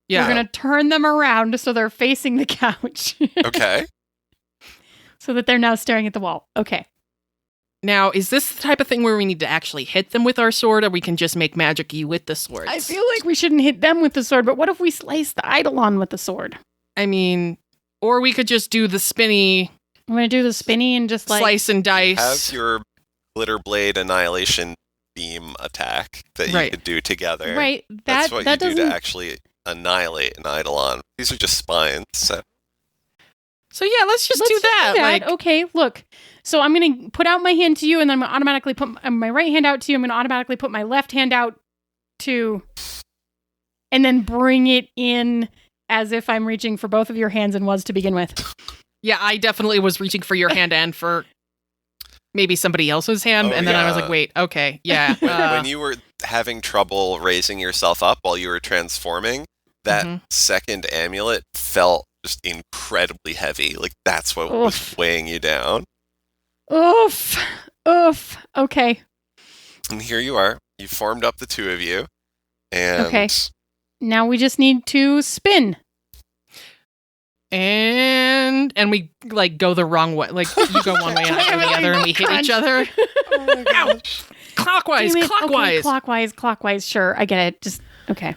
[SPEAKER 1] Yeah.
[SPEAKER 4] We're going to turn them around so they're facing the couch.
[SPEAKER 3] Okay.
[SPEAKER 4] So that they're now staring at the wall. Okay.
[SPEAKER 1] Now, is this the type of thing where we need to actually hit them with our sword, or we can just make magic-y with the swords?
[SPEAKER 4] I feel like we shouldn't hit them with the sword, but what if we slice the Eidolon with the sword?
[SPEAKER 1] I mean, or we could just do the spinny
[SPEAKER 4] I'm going to do the spinny and just
[SPEAKER 1] slice and dice.
[SPEAKER 3] Have your glitter blade annihilation beam attack that you
[SPEAKER 1] Right.
[SPEAKER 3] could do together.
[SPEAKER 4] Right.
[SPEAKER 3] That's what
[SPEAKER 4] that
[SPEAKER 3] you do
[SPEAKER 4] doesn't.
[SPEAKER 3] to actually annihilate an Eidolon. These are just spines. So.
[SPEAKER 1] So yeah, let's just
[SPEAKER 4] Let's
[SPEAKER 1] do that. Like,
[SPEAKER 4] Okay, look. So I'm going to put out my hand to you, and then I'm going to automatically put my right hand out to you. I'm going to automatically put my left hand out to, and then bring it in as if I'm reaching for both of your hands and was to begin with.
[SPEAKER 1] yeah, I definitely was reaching for your hand and for maybe somebody else's hand,
[SPEAKER 3] Oh,
[SPEAKER 1] and then I was
[SPEAKER 3] yeah.
[SPEAKER 1] like, wait, okay, yeah.
[SPEAKER 3] When you were having trouble raising yourself up while you were transforming, that
[SPEAKER 1] Mhm.
[SPEAKER 3] second amulet felt just incredibly heavy. Like that's what was
[SPEAKER 4] Oof.
[SPEAKER 3] weighing you down.
[SPEAKER 4] Oof. Oof. Okay.
[SPEAKER 3] And here you are. You formed up the two of you. And
[SPEAKER 4] Okay. Now we just need to spin.
[SPEAKER 1] and we go the wrong way. Like you go one way and I go the other, and we hit each other. Ow! Clockwise,
[SPEAKER 4] Damn it. Okay,
[SPEAKER 1] clockwise.
[SPEAKER 4] clockwise. Sure, I get it. Just okay.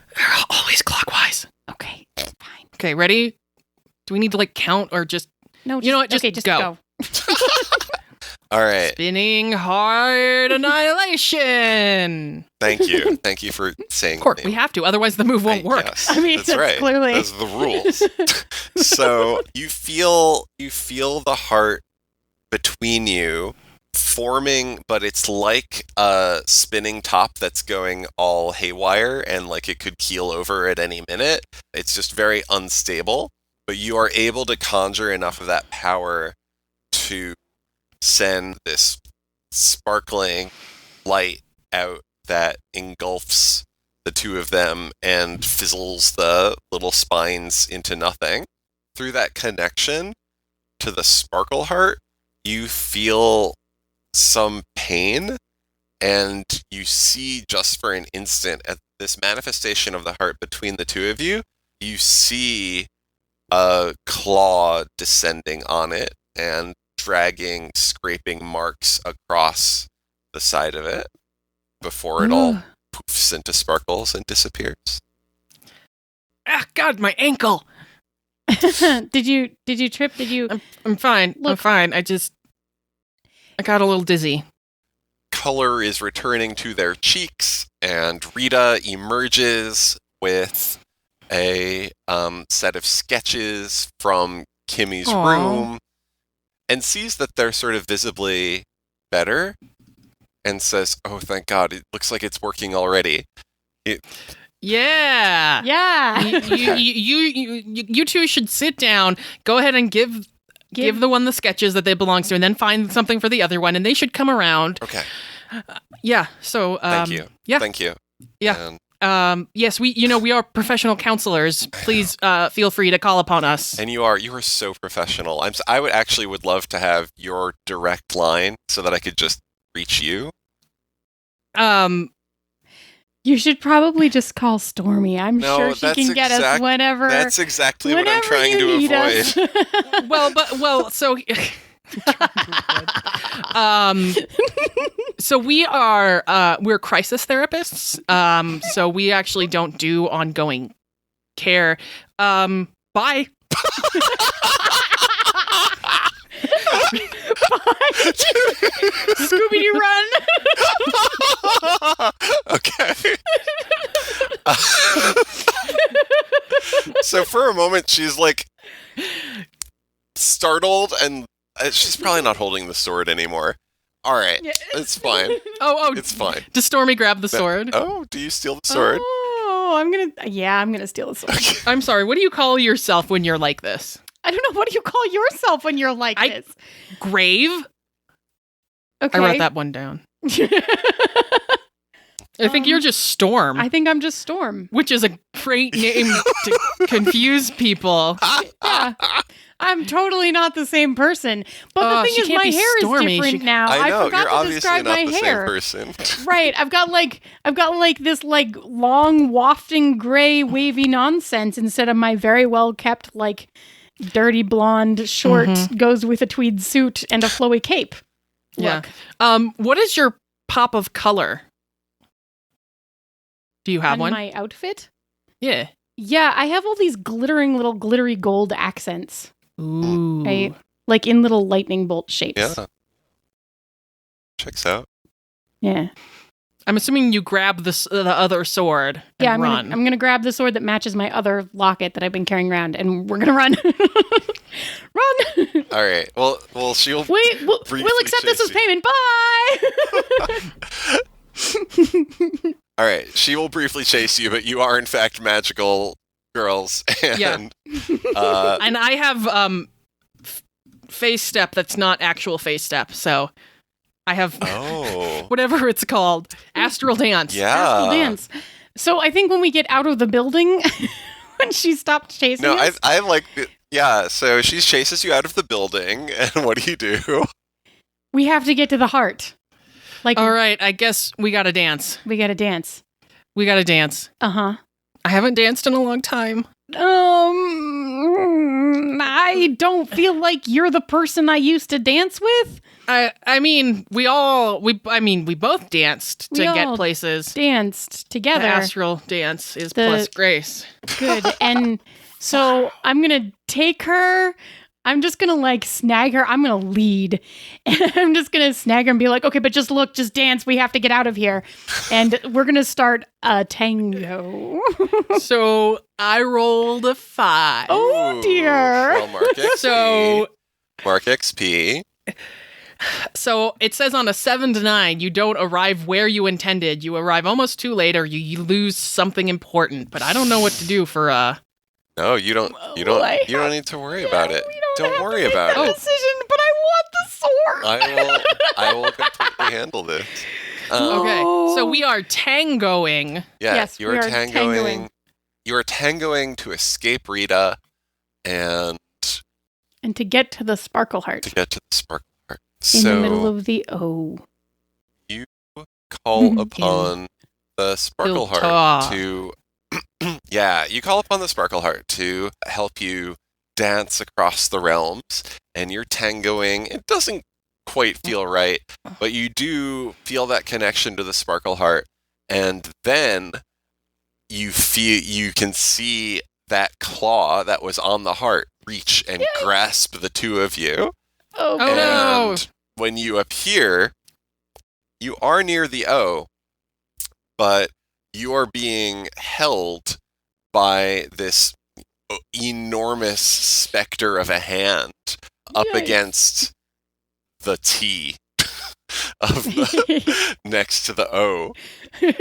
[SPEAKER 1] Always clockwise.
[SPEAKER 4] Okay, fine.
[SPEAKER 1] Okay, ready? Do we need to count or just
[SPEAKER 4] No,
[SPEAKER 1] You know what, just
[SPEAKER 4] okay, just
[SPEAKER 1] go.
[SPEAKER 3] all right.
[SPEAKER 1] spinning hard annihilation?
[SPEAKER 3] Thank you. Thank you for saying
[SPEAKER 1] Of course,
[SPEAKER 3] the
[SPEAKER 1] we
[SPEAKER 3] name.
[SPEAKER 1] have to, otherwise the move won't work.
[SPEAKER 3] Yes,
[SPEAKER 4] I mean,
[SPEAKER 3] that's
[SPEAKER 4] that's
[SPEAKER 3] right.
[SPEAKER 4] clearly-
[SPEAKER 3] Those are the rules. So you feel the heart between you forming, but it's like a spinning top that's going all haywire and it could keel over at any minute. It's just very unstable, but you are able to conjure enough of that power to send this sparkling light out that engulfs the two of them and fizzles the little spines into nothing. Through that connection to the sparkle heart, you feel some pain, and you see just for an instant at this manifestation of the heart between the two of you, you see a claw descending on it and dragging, scraping marks across the side of it before it all poofs into sparkles and disappears.
[SPEAKER 1] Ah, God, my ankle.
[SPEAKER 4] Did you trip? Did you?
[SPEAKER 1] I'm fine. I'm
[SPEAKER 4] Look.
[SPEAKER 1] fine. I got a little dizzy.
[SPEAKER 3] Color is returning to their cheeks, and Rita emerges with a set of sketches from Kimmy's
[SPEAKER 1] Aw.
[SPEAKER 3] room and sees that they're sort of visibly better and says, "Oh, thank God, it looks like it's working already."
[SPEAKER 1] Yeah.
[SPEAKER 4] Yeah.
[SPEAKER 1] You two should sit down. Go ahead and give the one the sketches that they belong to, and then find something for the other one, and they should come around.
[SPEAKER 3] Okay,
[SPEAKER 1] Yeah. So
[SPEAKER 3] thank you.
[SPEAKER 1] Yeah.
[SPEAKER 3] Thank you.
[SPEAKER 1] Yeah.
[SPEAKER 3] And,
[SPEAKER 1] yes, we are professional counselors. Please feel free to call upon us.
[SPEAKER 3] and you are so professional. I would love to have your direct line so that I could just reach you.
[SPEAKER 4] You should probably just call Stormy. I'm
[SPEAKER 3] No,
[SPEAKER 4] sure she
[SPEAKER 3] that's
[SPEAKER 4] can get us whenever.
[SPEAKER 3] That's exactly what I'm
[SPEAKER 4] whenever
[SPEAKER 3] trying
[SPEAKER 4] you
[SPEAKER 3] to
[SPEAKER 4] need
[SPEAKER 3] avoid.
[SPEAKER 4] us.
[SPEAKER 1] so so we're crisis therapists. So we actually don't do ongoing care. Bye. Scooby-Doo run.
[SPEAKER 3] Okay. So for a moment, she's like startled, and she's probably not holding the sword anymore. All right, it's fine.
[SPEAKER 1] Oh,
[SPEAKER 3] It's fine.
[SPEAKER 1] does Stormy grab the sword?
[SPEAKER 3] Oh, do you steal the sword?
[SPEAKER 4] Oh, I'm gonna steal the sword.
[SPEAKER 1] I'm sorry. What do you call yourself when you're like this?
[SPEAKER 4] I don't know. What do you call yourself when you're like this?
[SPEAKER 1] Grave?
[SPEAKER 4] Okay.
[SPEAKER 1] I wrote that one down. I think you're just Storm,
[SPEAKER 4] I think I'm just Storm.
[SPEAKER 1] which is a great name to confuse people.
[SPEAKER 4] Yeah. I'm totally not the same person. But the
[SPEAKER 1] She
[SPEAKER 4] thing is,
[SPEAKER 1] can't
[SPEAKER 4] my
[SPEAKER 1] be
[SPEAKER 4] hair
[SPEAKER 1] Stormy.
[SPEAKER 4] is different now.
[SPEAKER 3] I know
[SPEAKER 4] forgot
[SPEAKER 3] you're
[SPEAKER 4] to
[SPEAKER 3] obviously
[SPEAKER 4] describe
[SPEAKER 3] not
[SPEAKER 4] my
[SPEAKER 3] the
[SPEAKER 4] hair.
[SPEAKER 3] same person.
[SPEAKER 4] Right. I've got this long wafting gray wavy nonsense instead of my very well kept dirty blonde short goes with a tweed suit and a flowy cape.
[SPEAKER 1] Yeah.
[SPEAKER 4] Look.
[SPEAKER 1] What is your pop of color? Do you have
[SPEAKER 4] on
[SPEAKER 1] one?
[SPEAKER 4] my outfit?
[SPEAKER 1] Yeah.
[SPEAKER 4] Yeah, I have all these glittering little glittery gold accents.
[SPEAKER 1] Ooh.
[SPEAKER 4] Right? Like in little lightning bolt shapes.
[SPEAKER 3] Yeah. Checks out.
[SPEAKER 4] Yeah.
[SPEAKER 1] I'm assuming you grab the other sword and
[SPEAKER 4] Yeah,
[SPEAKER 1] run.
[SPEAKER 4] I'm gonna grab the sword that matches my other locket that I've been carrying around, and we're gonna run. Run!
[SPEAKER 3] All right. Well, she'll.
[SPEAKER 4] We'll
[SPEAKER 3] briefly
[SPEAKER 4] accept this as
[SPEAKER 3] chase
[SPEAKER 4] payment. Bye.
[SPEAKER 3] All right. She will briefly chase you, but you are in fact magical girls, and
[SPEAKER 1] Yeah. And I have face step that's not actual face step, so I have
[SPEAKER 3] oh,
[SPEAKER 1] whatever it's called, astral dance.
[SPEAKER 3] yeah.
[SPEAKER 4] Astral dance. So I think when we get out of the building, when she stopped chasing
[SPEAKER 3] No,
[SPEAKER 4] us,
[SPEAKER 3] I like it. Yeah, so she chases you out of the building, and what do?
[SPEAKER 4] we have to get to the heart.
[SPEAKER 1] All right, I guess we gotta dance.
[SPEAKER 4] We gotta dance.
[SPEAKER 1] We gotta dance.
[SPEAKER 4] Uh-huh.
[SPEAKER 1] I haven't danced in a long time.
[SPEAKER 4] I don't feel like you're the person I used to dance with.
[SPEAKER 1] I mean, we both danced to
[SPEAKER 4] We
[SPEAKER 1] get
[SPEAKER 4] all
[SPEAKER 1] places.
[SPEAKER 4] Danced
[SPEAKER 1] The
[SPEAKER 4] together.
[SPEAKER 1] astral dance is
[SPEAKER 4] The-
[SPEAKER 1] plus grace.
[SPEAKER 4] Good. And so I'm going to take her. I'm just going to snag her. I'm going to lead. And I'm just going to snag her and be like, okay, but just look, just dance. We have to get out of here. And we're going to start a tango.
[SPEAKER 1] So I rolled a 5.
[SPEAKER 4] Oh,
[SPEAKER 3] Ooh,
[SPEAKER 4] dear.
[SPEAKER 3] Well, Mark XP.
[SPEAKER 1] So
[SPEAKER 3] Mark XP.
[SPEAKER 1] So it says on a 7 to 9, you don't arrive where you intended. You arrive almost too late, or you lose something important. But I don't know what to do for
[SPEAKER 3] No, you don't. You don't. You don't need to worry about it. Don't worry about
[SPEAKER 4] that
[SPEAKER 3] it.
[SPEAKER 4] decision, but I want the sword.
[SPEAKER 3] I will completely handle this.
[SPEAKER 1] Okay.
[SPEAKER 4] Oh.
[SPEAKER 1] So we are tangoing.
[SPEAKER 3] Yeah,
[SPEAKER 4] Yes,
[SPEAKER 3] you
[SPEAKER 4] we
[SPEAKER 3] are
[SPEAKER 4] are
[SPEAKER 3] tangoing.
[SPEAKER 4] tangoing.
[SPEAKER 3] You are tangoing to escape Rita, and
[SPEAKER 4] And to get to the sparkle heart
[SPEAKER 3] to get to the sparkle heart.
[SPEAKER 4] in the middle
[SPEAKER 3] So
[SPEAKER 4] of the O.
[SPEAKER 3] you call upon the sparkle
[SPEAKER 1] Filter.
[SPEAKER 3] heart to. Yeah, you call upon the sparkle heart to help you dance across the realms, and you're tangoing. It doesn't quite feel right, but you do feel that connection to the sparkle heart, and then you can see that claw that was on the heart reach and grasp the two of you.
[SPEAKER 4] Oh,
[SPEAKER 1] Oh, no.
[SPEAKER 3] And when you appear, you are near the O, but you are being held by this enormous specter of a hand up
[SPEAKER 4] Yikes.
[SPEAKER 3] against the T of the, next to the O.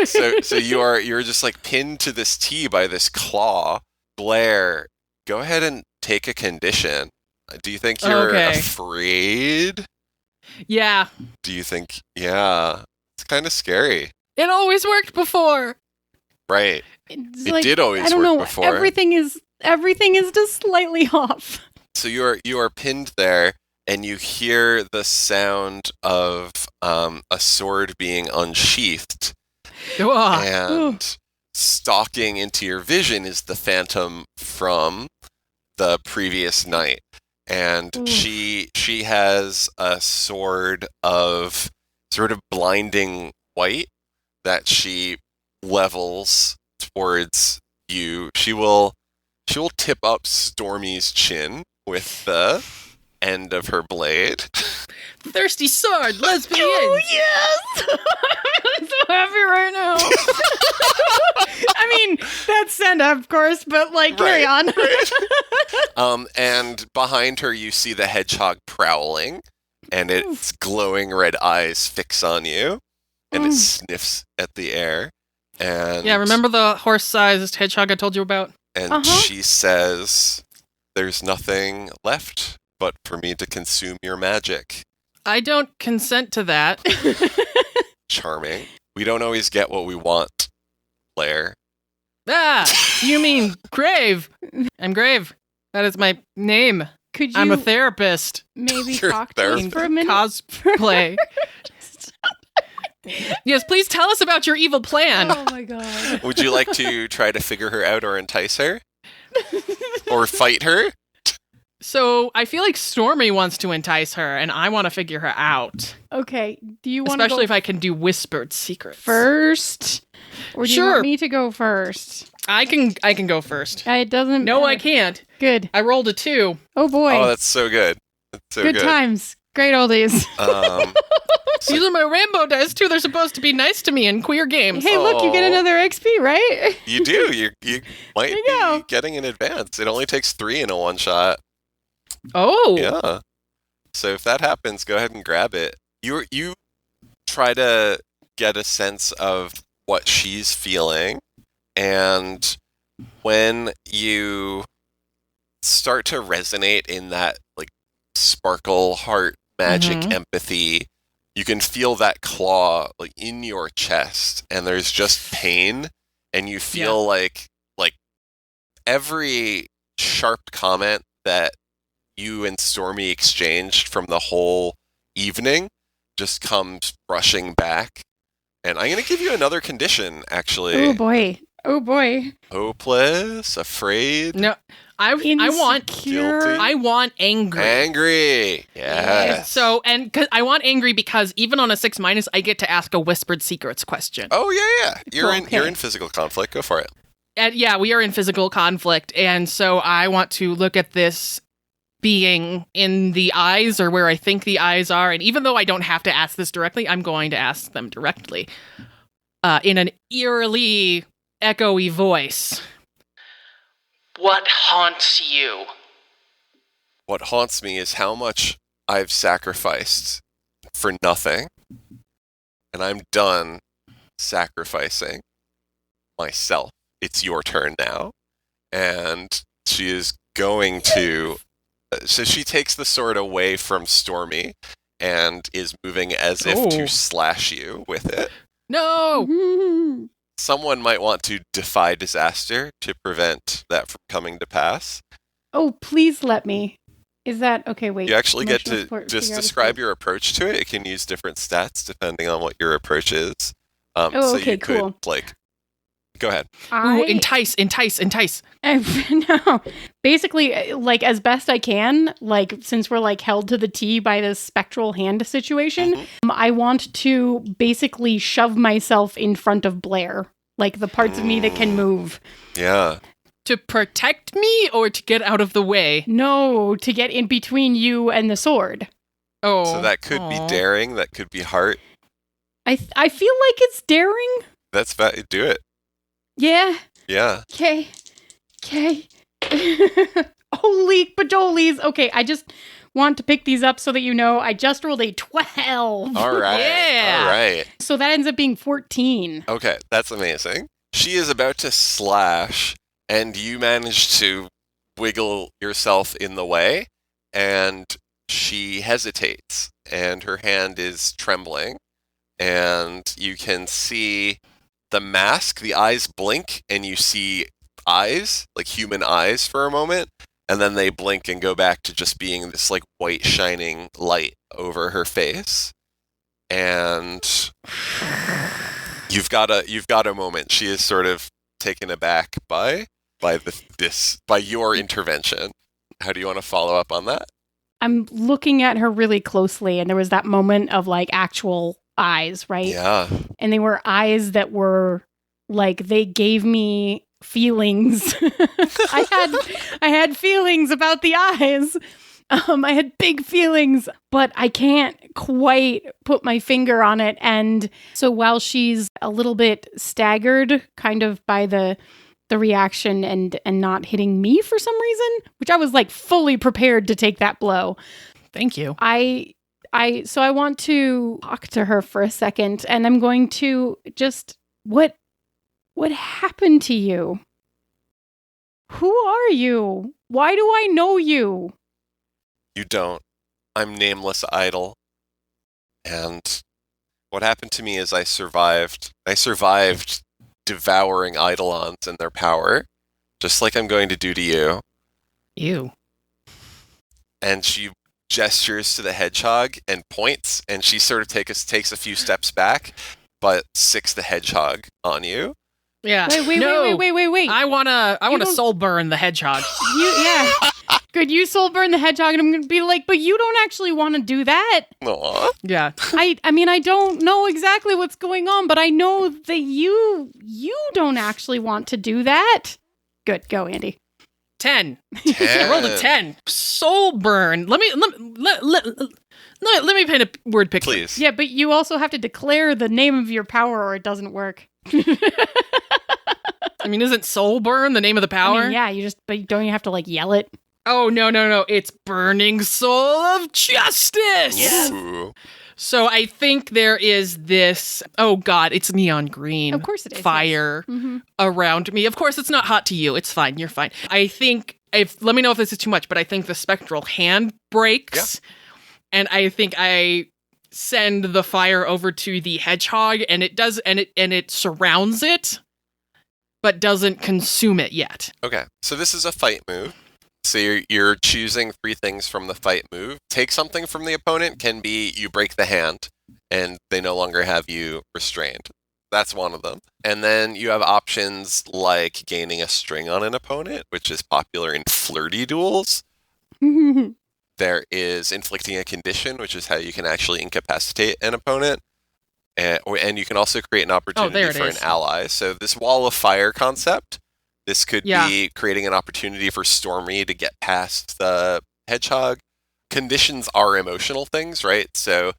[SPEAKER 3] So you're just like pinned to this T by this claw. Blair, go ahead and take a condition. Do you think you're
[SPEAKER 1] Okay.
[SPEAKER 3] afraid?
[SPEAKER 1] Yeah.
[SPEAKER 3] Do you think, yeah, it's kind of scary.
[SPEAKER 1] It always worked before.
[SPEAKER 3] Right.
[SPEAKER 4] It's
[SPEAKER 3] It did always
[SPEAKER 4] I don't
[SPEAKER 3] work
[SPEAKER 4] know.
[SPEAKER 3] before.
[SPEAKER 4] Everything is just slightly off.
[SPEAKER 3] So you are pinned there, and you hear the sound of a sword being unsheathed,
[SPEAKER 1] Ugh.
[SPEAKER 3] and stalking into your vision is the phantom from the previous night. And
[SPEAKER 4] Ooh.
[SPEAKER 3] she has a sword of sort of blinding white that she levels towards you. She will tip up Stormy's chin with the end of her blade.
[SPEAKER 1] Thirsty sword, lesbian.
[SPEAKER 4] Oh yes! I'm so happy right now. I mean, that's Senda, of course, but like, carry on.
[SPEAKER 3] And behind her, you see the hedgehog prowling, and its glowing red eyes fix on you, and it sniffs at the air. And
[SPEAKER 1] Yeah, remember the horse-sized hedgehog I told you about?
[SPEAKER 3] And she says, "There's nothing left but for me to consume your magic."
[SPEAKER 1] I don't consent to that.
[SPEAKER 3] Charming. We don't always get what we want, Blair.
[SPEAKER 1] Ah, you mean Grave. I'm Grave. That is my name.
[SPEAKER 4] Could you
[SPEAKER 1] I'm a therapist.
[SPEAKER 4] maybe
[SPEAKER 3] You're a
[SPEAKER 4] talk to us
[SPEAKER 3] therapist.
[SPEAKER 4] for a minute?
[SPEAKER 1] Cosplay. Yes, please tell us about your evil plan.
[SPEAKER 4] Oh my god.
[SPEAKER 3] Would you like to try to figure her out or entice her? Or fight her?
[SPEAKER 1] So I feel like Stormy wants to entice her, and I want to figure her out.
[SPEAKER 4] Okay, do you want to
[SPEAKER 1] Especially
[SPEAKER 4] go
[SPEAKER 1] if I can do whispered secrets.
[SPEAKER 4] first? Or do you
[SPEAKER 1] Sure.
[SPEAKER 4] want me to go first?
[SPEAKER 1] I can go first.
[SPEAKER 4] It doesn't
[SPEAKER 1] No, I
[SPEAKER 4] matter.
[SPEAKER 1] can't.
[SPEAKER 4] Good.
[SPEAKER 1] I rolled a 2.
[SPEAKER 4] Oh boy.
[SPEAKER 3] Oh, that's so good. That's so
[SPEAKER 4] good
[SPEAKER 3] good.
[SPEAKER 4] times. Great oldies.
[SPEAKER 1] These are my rainbow dice too. They're supposed to be nice to me in queer games.
[SPEAKER 4] Hey, look, you get
[SPEAKER 3] Oh.
[SPEAKER 4] another XP, right?
[SPEAKER 3] You do. You might
[SPEAKER 4] There you go.
[SPEAKER 3] be getting in advance. It only takes 3 in a one shot.
[SPEAKER 1] Oh.
[SPEAKER 3] Yeah. So if that happens, go ahead and grab it. You try to get a sense of what she's feeling, and when you start to resonate in that like sparkle, heart, magic,
[SPEAKER 1] Mhm.
[SPEAKER 3] empathy, you can feel that claw like in your chest, and there's just pain, and you feel like every sharp comment that you and Stormy exchanged from the whole evening just comes rushing back. And I'm going to give you another condition, actually.
[SPEAKER 4] Oh boy. Oh boy.
[SPEAKER 3] Hopeless, afraid,
[SPEAKER 1] No, I want
[SPEAKER 3] Guilty.
[SPEAKER 1] I want angry.
[SPEAKER 3] angry. Yes.
[SPEAKER 1] So, and 'cause I want angry because even on a 6-, I get to ask a whispered secrets question.
[SPEAKER 3] Oh, yeah. You're
[SPEAKER 4] Cool,
[SPEAKER 3] you're
[SPEAKER 4] okay.
[SPEAKER 3] in physical conflict. Go for it.
[SPEAKER 1] And yeah, we are in physical conflict, and so I want to look at this being in the eyes, or where I think the eyes are. And even though I don't have to ask this directly, I'm going to ask them directly in an eerily echoey voice. What haunts you?
[SPEAKER 3] What haunts me is how much I've sacrificed for nothing. And I'm done sacrificing myself. It's your turn now. And she is going to... So she takes the sword away from Stormy and is moving as if
[SPEAKER 1] Oh.
[SPEAKER 3] to slash you with it.
[SPEAKER 1] No!
[SPEAKER 3] Someone might want to defy disaster to prevent that from coming to pass.
[SPEAKER 4] Oh, please let me. Is that okay? Wait.
[SPEAKER 3] You actually get
[SPEAKER 4] Emotional
[SPEAKER 3] to
[SPEAKER 4] support,
[SPEAKER 3] just
[SPEAKER 4] figure out a
[SPEAKER 3] describe
[SPEAKER 4] spell.
[SPEAKER 3] your approach to it. It can use different stats depending on what your approach is.
[SPEAKER 4] Oh,
[SPEAKER 3] so
[SPEAKER 4] okay,
[SPEAKER 3] you could,
[SPEAKER 4] cool.
[SPEAKER 3] go ahead.
[SPEAKER 1] Ooh, entice.
[SPEAKER 4] No. Basically, like, as best I can, like, since we're, like, held to the T by this spectral hand situation, I want to basically shove myself in front of Blair. Like, the parts of me that can move.
[SPEAKER 3] Yeah.
[SPEAKER 1] To protect me or to get out of the way?
[SPEAKER 4] No, to get in between you and the sword.
[SPEAKER 1] Oh.
[SPEAKER 3] So that could be
[SPEAKER 1] Aw.
[SPEAKER 3] daring. That could be heart.
[SPEAKER 4] I feel like it's daring.
[SPEAKER 3] That's do it.
[SPEAKER 4] Yeah.
[SPEAKER 3] Yeah.
[SPEAKER 4] Okay. Holy bajolies. Okay, I just want to pick these up so that you know I just rolled a 12.
[SPEAKER 3] All right.
[SPEAKER 1] Yeah.
[SPEAKER 3] All right.
[SPEAKER 4] So that ends up being 14.
[SPEAKER 3] Okay, that's amazing. She is about to slash, and you manage to wiggle yourself in the way, and she hesitates, and her hand is trembling, and you can see the mask, the eyes blink, and you see eyes, like human eyes for a moment, and then they blink and go back to just being this like white shining light over her face. And you've got a moment. She is sort of taken aback by your intervention. How do you want to follow up on that?
[SPEAKER 4] I'm looking at her really closely, and there was that moment of like actual eyes, right?
[SPEAKER 3] Yeah.
[SPEAKER 4] And they were eyes that were like they gave me feelings. I had feelings about the eyes. I had big feelings, but I can't quite put my finger on it. And so while she's a little bit staggered kind of by the reaction and not hitting me for some reason, which I was like fully prepared to take that blow.
[SPEAKER 1] Thank you.
[SPEAKER 4] So I want to talk to her for a second, and I'm going to just what happened to you? Who are you? Why do I know you?
[SPEAKER 3] You don't. I'm Nameless Idol. And what happened to me is I survived devouring Eidolons and their power, just like I'm going to do to you.
[SPEAKER 1] You.
[SPEAKER 3] And she gestures to the hedgehog and points, and she sort of takes a few steps back, but sicks the hedgehog on you.
[SPEAKER 1] Yeah.
[SPEAKER 4] Wait.
[SPEAKER 1] I wanna
[SPEAKER 4] don't-
[SPEAKER 1] soul burn the hedgehog.
[SPEAKER 4] Yeah. Good, you soul burn the hedgehog, and I'm going to be like, but you don't actually want to do that.
[SPEAKER 3] Aw.
[SPEAKER 1] Yeah.
[SPEAKER 4] I mean, I don't know exactly what's going on, but I know that you don't actually want to do that. Good, go, Andy.
[SPEAKER 1] 10. I rolled a 10. Soul burn. Let me paint a word picture.
[SPEAKER 3] Please.
[SPEAKER 4] Yeah, but you also have to declare the name of your power or it doesn't work.
[SPEAKER 1] I mean, isn't soul burn the name of the power?
[SPEAKER 4] I mean, yeah, but don't you have to like yell it?
[SPEAKER 1] Oh, no. It's burning soul of justice.
[SPEAKER 3] Ooh.
[SPEAKER 1] So I think there is this, oh God, it's neon green.
[SPEAKER 4] Of course it is,
[SPEAKER 1] Fire around me. Of course, it's not hot to you. It's fine. You're fine. I think, let me know if this is too much, but I think the spectral hand breaks. Yeah. And I think I send the fire over to the hedgehog, and it does, and it surrounds it, but doesn't consume it yet.
[SPEAKER 3] Okay, so this is a fight move. So you're choosing 3 things from the fight move. Take something from the opponent can be you break the hand and they no longer have you restrained. That's one of them. And then you have options like gaining a string on an opponent, which is popular in flirty duels. There is inflicting a condition, which is how you can actually incapacitate an opponent. And you can also create an opportunity for an ally. So this wall of fire concept, this could be creating an opportunity for Stormy to get past the hedgehog. Conditions are emotional things, right? So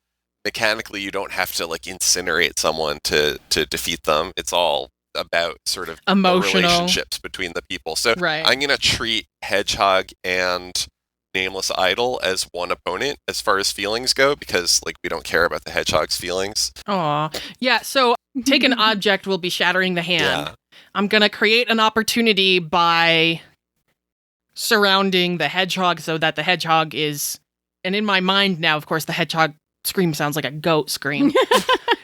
[SPEAKER 3] mechanically, you don't have to like incinerate someone to defeat them. It's all about sort of
[SPEAKER 1] emotional
[SPEAKER 3] relationships between the people. So I'm going to treat Hedgehog and Nameless Idol as one opponent as far as feelings go, because like we don't care about the hedgehog's feelings.
[SPEAKER 1] Aw. Yeah, so take an object will be shattering the hand.
[SPEAKER 3] Yeah.
[SPEAKER 1] I'm going to create an opportunity by surrounding the hedgehog so that the hedgehog is, and in my mind now, of course, the hedgehog scream sounds like a goat scream.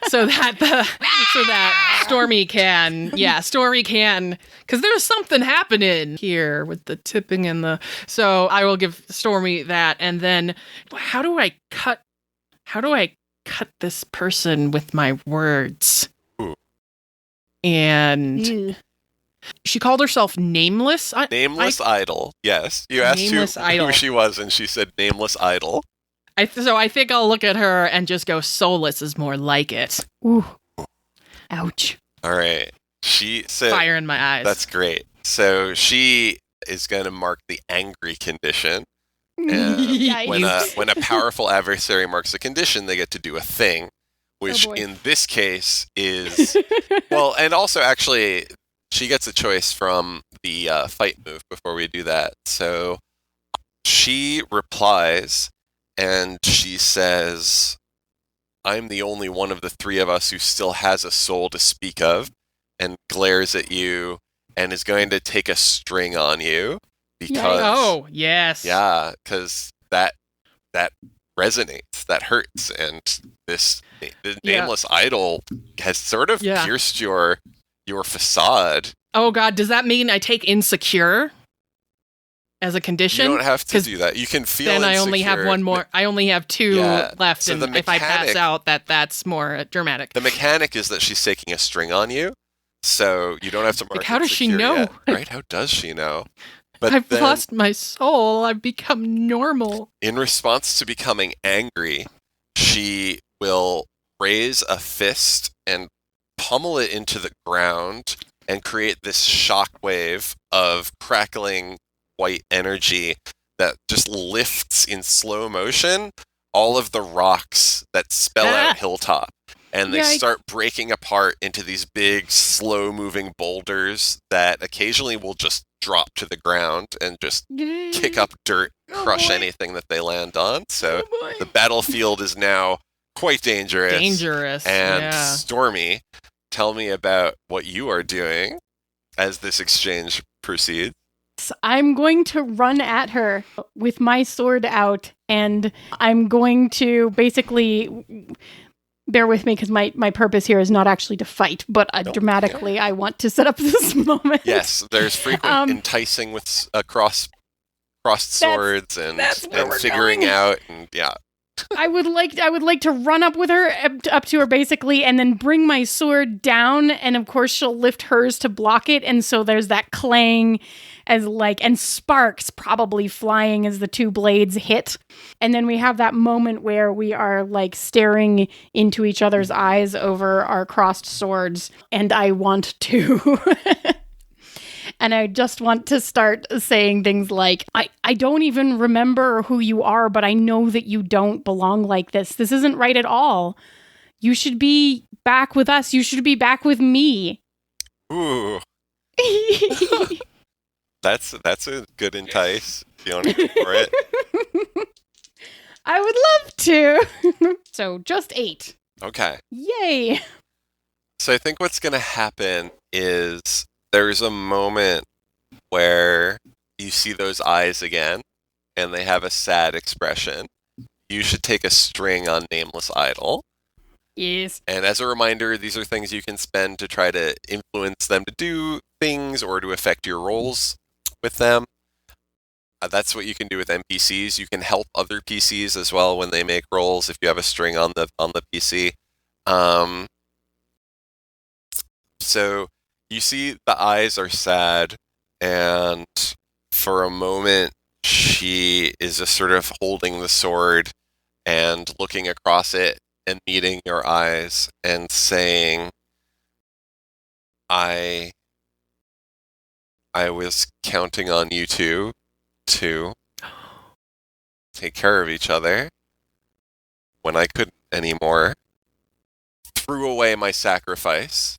[SPEAKER 1] so that Stormy can, because there's something happening here with the tipping and the, so I will give Stormy that. And then how do I cut this person with my words?
[SPEAKER 3] Ooh.
[SPEAKER 1] And she called herself Nameless.
[SPEAKER 3] Nameless Idol. Yes. You asked who she was, and she said Nameless Idol.
[SPEAKER 1] So I think I'll look at her and just go, soulless is more like it.
[SPEAKER 4] Ooh. Ouch.
[SPEAKER 3] All right. She said...
[SPEAKER 1] Fire in my eyes.
[SPEAKER 3] That's great. So she is going to mark the angry condition. And
[SPEAKER 4] Yikes.
[SPEAKER 3] when a powerful adversary marks a condition, they get to do a thing, which
[SPEAKER 4] boy.
[SPEAKER 3] in this case is well, and also actually she gets a choice from the fight move before we do that. So she replies and she says, "I'm the only one of the three of us who still has a soul to speak of," and glares at you and is going to take a string on you because
[SPEAKER 1] Oh, yes.
[SPEAKER 3] yeah, because that resonates, that hurts, and the
[SPEAKER 1] Yeah.
[SPEAKER 3] nameless idol has sort of
[SPEAKER 1] Yeah.
[SPEAKER 3] pierced your facade.
[SPEAKER 1] Oh, God. Does that mean I take insecure as a condition?
[SPEAKER 3] You don't have to
[SPEAKER 1] 'Cause
[SPEAKER 3] do that. You can feel.
[SPEAKER 1] Then I only have
[SPEAKER 3] insecure.
[SPEAKER 1] one more. I only have two
[SPEAKER 3] Yeah,
[SPEAKER 1] left,
[SPEAKER 3] so
[SPEAKER 1] and
[SPEAKER 3] the
[SPEAKER 1] if I pass
[SPEAKER 3] mechanic-
[SPEAKER 1] out, that's more dramatic.
[SPEAKER 3] The mechanic is that she's taking a string on you, so you don't have to mark.
[SPEAKER 1] Like, how does she
[SPEAKER 3] insecure
[SPEAKER 1] know?
[SPEAKER 3] yet, right? How does she know? But
[SPEAKER 1] I've
[SPEAKER 3] then,
[SPEAKER 1] lost my soul. I've become normal.
[SPEAKER 3] in response to becoming angry, she will raise a fist and pummel it into the ground and create this shockwave of crackling white energy that just lifts in slow motion all of the rocks that spell out Hilltop. And they
[SPEAKER 4] Yikes.
[SPEAKER 3] start breaking apart into these big, slow-moving boulders that occasionally will just drop to the ground and just kick up dirt, crush anything that they land on. So the battlefield is now quite dangerous.
[SPEAKER 1] Dangerous.
[SPEAKER 3] And
[SPEAKER 1] yeah.
[SPEAKER 3] Stormy, tell me about what you are doing as this exchange proceeds.
[SPEAKER 4] I'm going to run at her with my sword out, and I'm going to basically bear with me because my purpose here is not actually to fight, but dramatically I want to set up this moment.
[SPEAKER 3] Yes, there's frequent enticing with crossed swords and
[SPEAKER 4] where we're
[SPEAKER 3] figuring
[SPEAKER 4] going.
[SPEAKER 3] out, and yeah.
[SPEAKER 4] I would like to run up with her, up to her basically, and then bring my sword down, and of course she'll lift hers to block it, and so there's that clang and sparks probably flying as the two blades hit. And then we have that moment where we are like staring into each other's eyes over our crossed swords, and I want to and I just want to start saying things like, I don't even remember who you are, but I know that you don't belong like this. This isn't right at all. You should be back with us. You should be back with me.
[SPEAKER 3] Ooh, that's a good entice. You want to go for it?
[SPEAKER 4] I would love to. So just 8.
[SPEAKER 3] Okay.
[SPEAKER 4] Yay.
[SPEAKER 3] So I think what's going to happen is there's a moment where you see those eyes again, and they have a sad expression. You should take a string on Nameless Idol.
[SPEAKER 4] Yes.
[SPEAKER 3] And as a reminder, these are things you can spend to try to influence them to do things or to affect your roles with them. That's what you can do with NPCs. You can help other PCs as well when they make rolls if you have a string on the PC. So you see the eyes are sad, and for a moment she is just sort of holding the sword and looking across it and meeting your eyes and saying, I was counting on you two to take care of each other when I couldn't anymore. Threw away my sacrifice.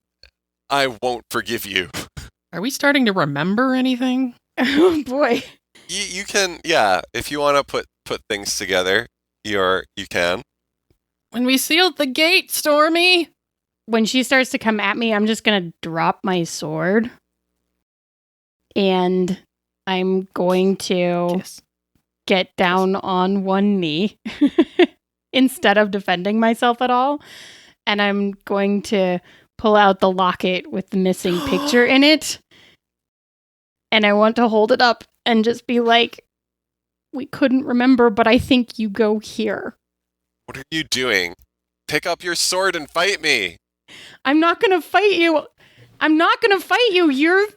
[SPEAKER 3] I won't forgive you.
[SPEAKER 1] Are we starting to remember anything?
[SPEAKER 4] Oh boy.
[SPEAKER 3] You can, yeah, if you want to put things together, you can.
[SPEAKER 1] When we sealed the gate, Stormy.
[SPEAKER 4] When she starts to come at me, I'm just going to drop my sword. And I'm going to
[SPEAKER 1] Yes.
[SPEAKER 4] get down on one knee instead of defending myself at all. And I'm going to pull out the locket with the missing picture in it. And I want to hold it up and just be like, we couldn't remember, but I think you go here.
[SPEAKER 3] What are you doing? Pick up your sword and fight me.
[SPEAKER 4] I'm not going to fight you. I'm not going to fight you. You're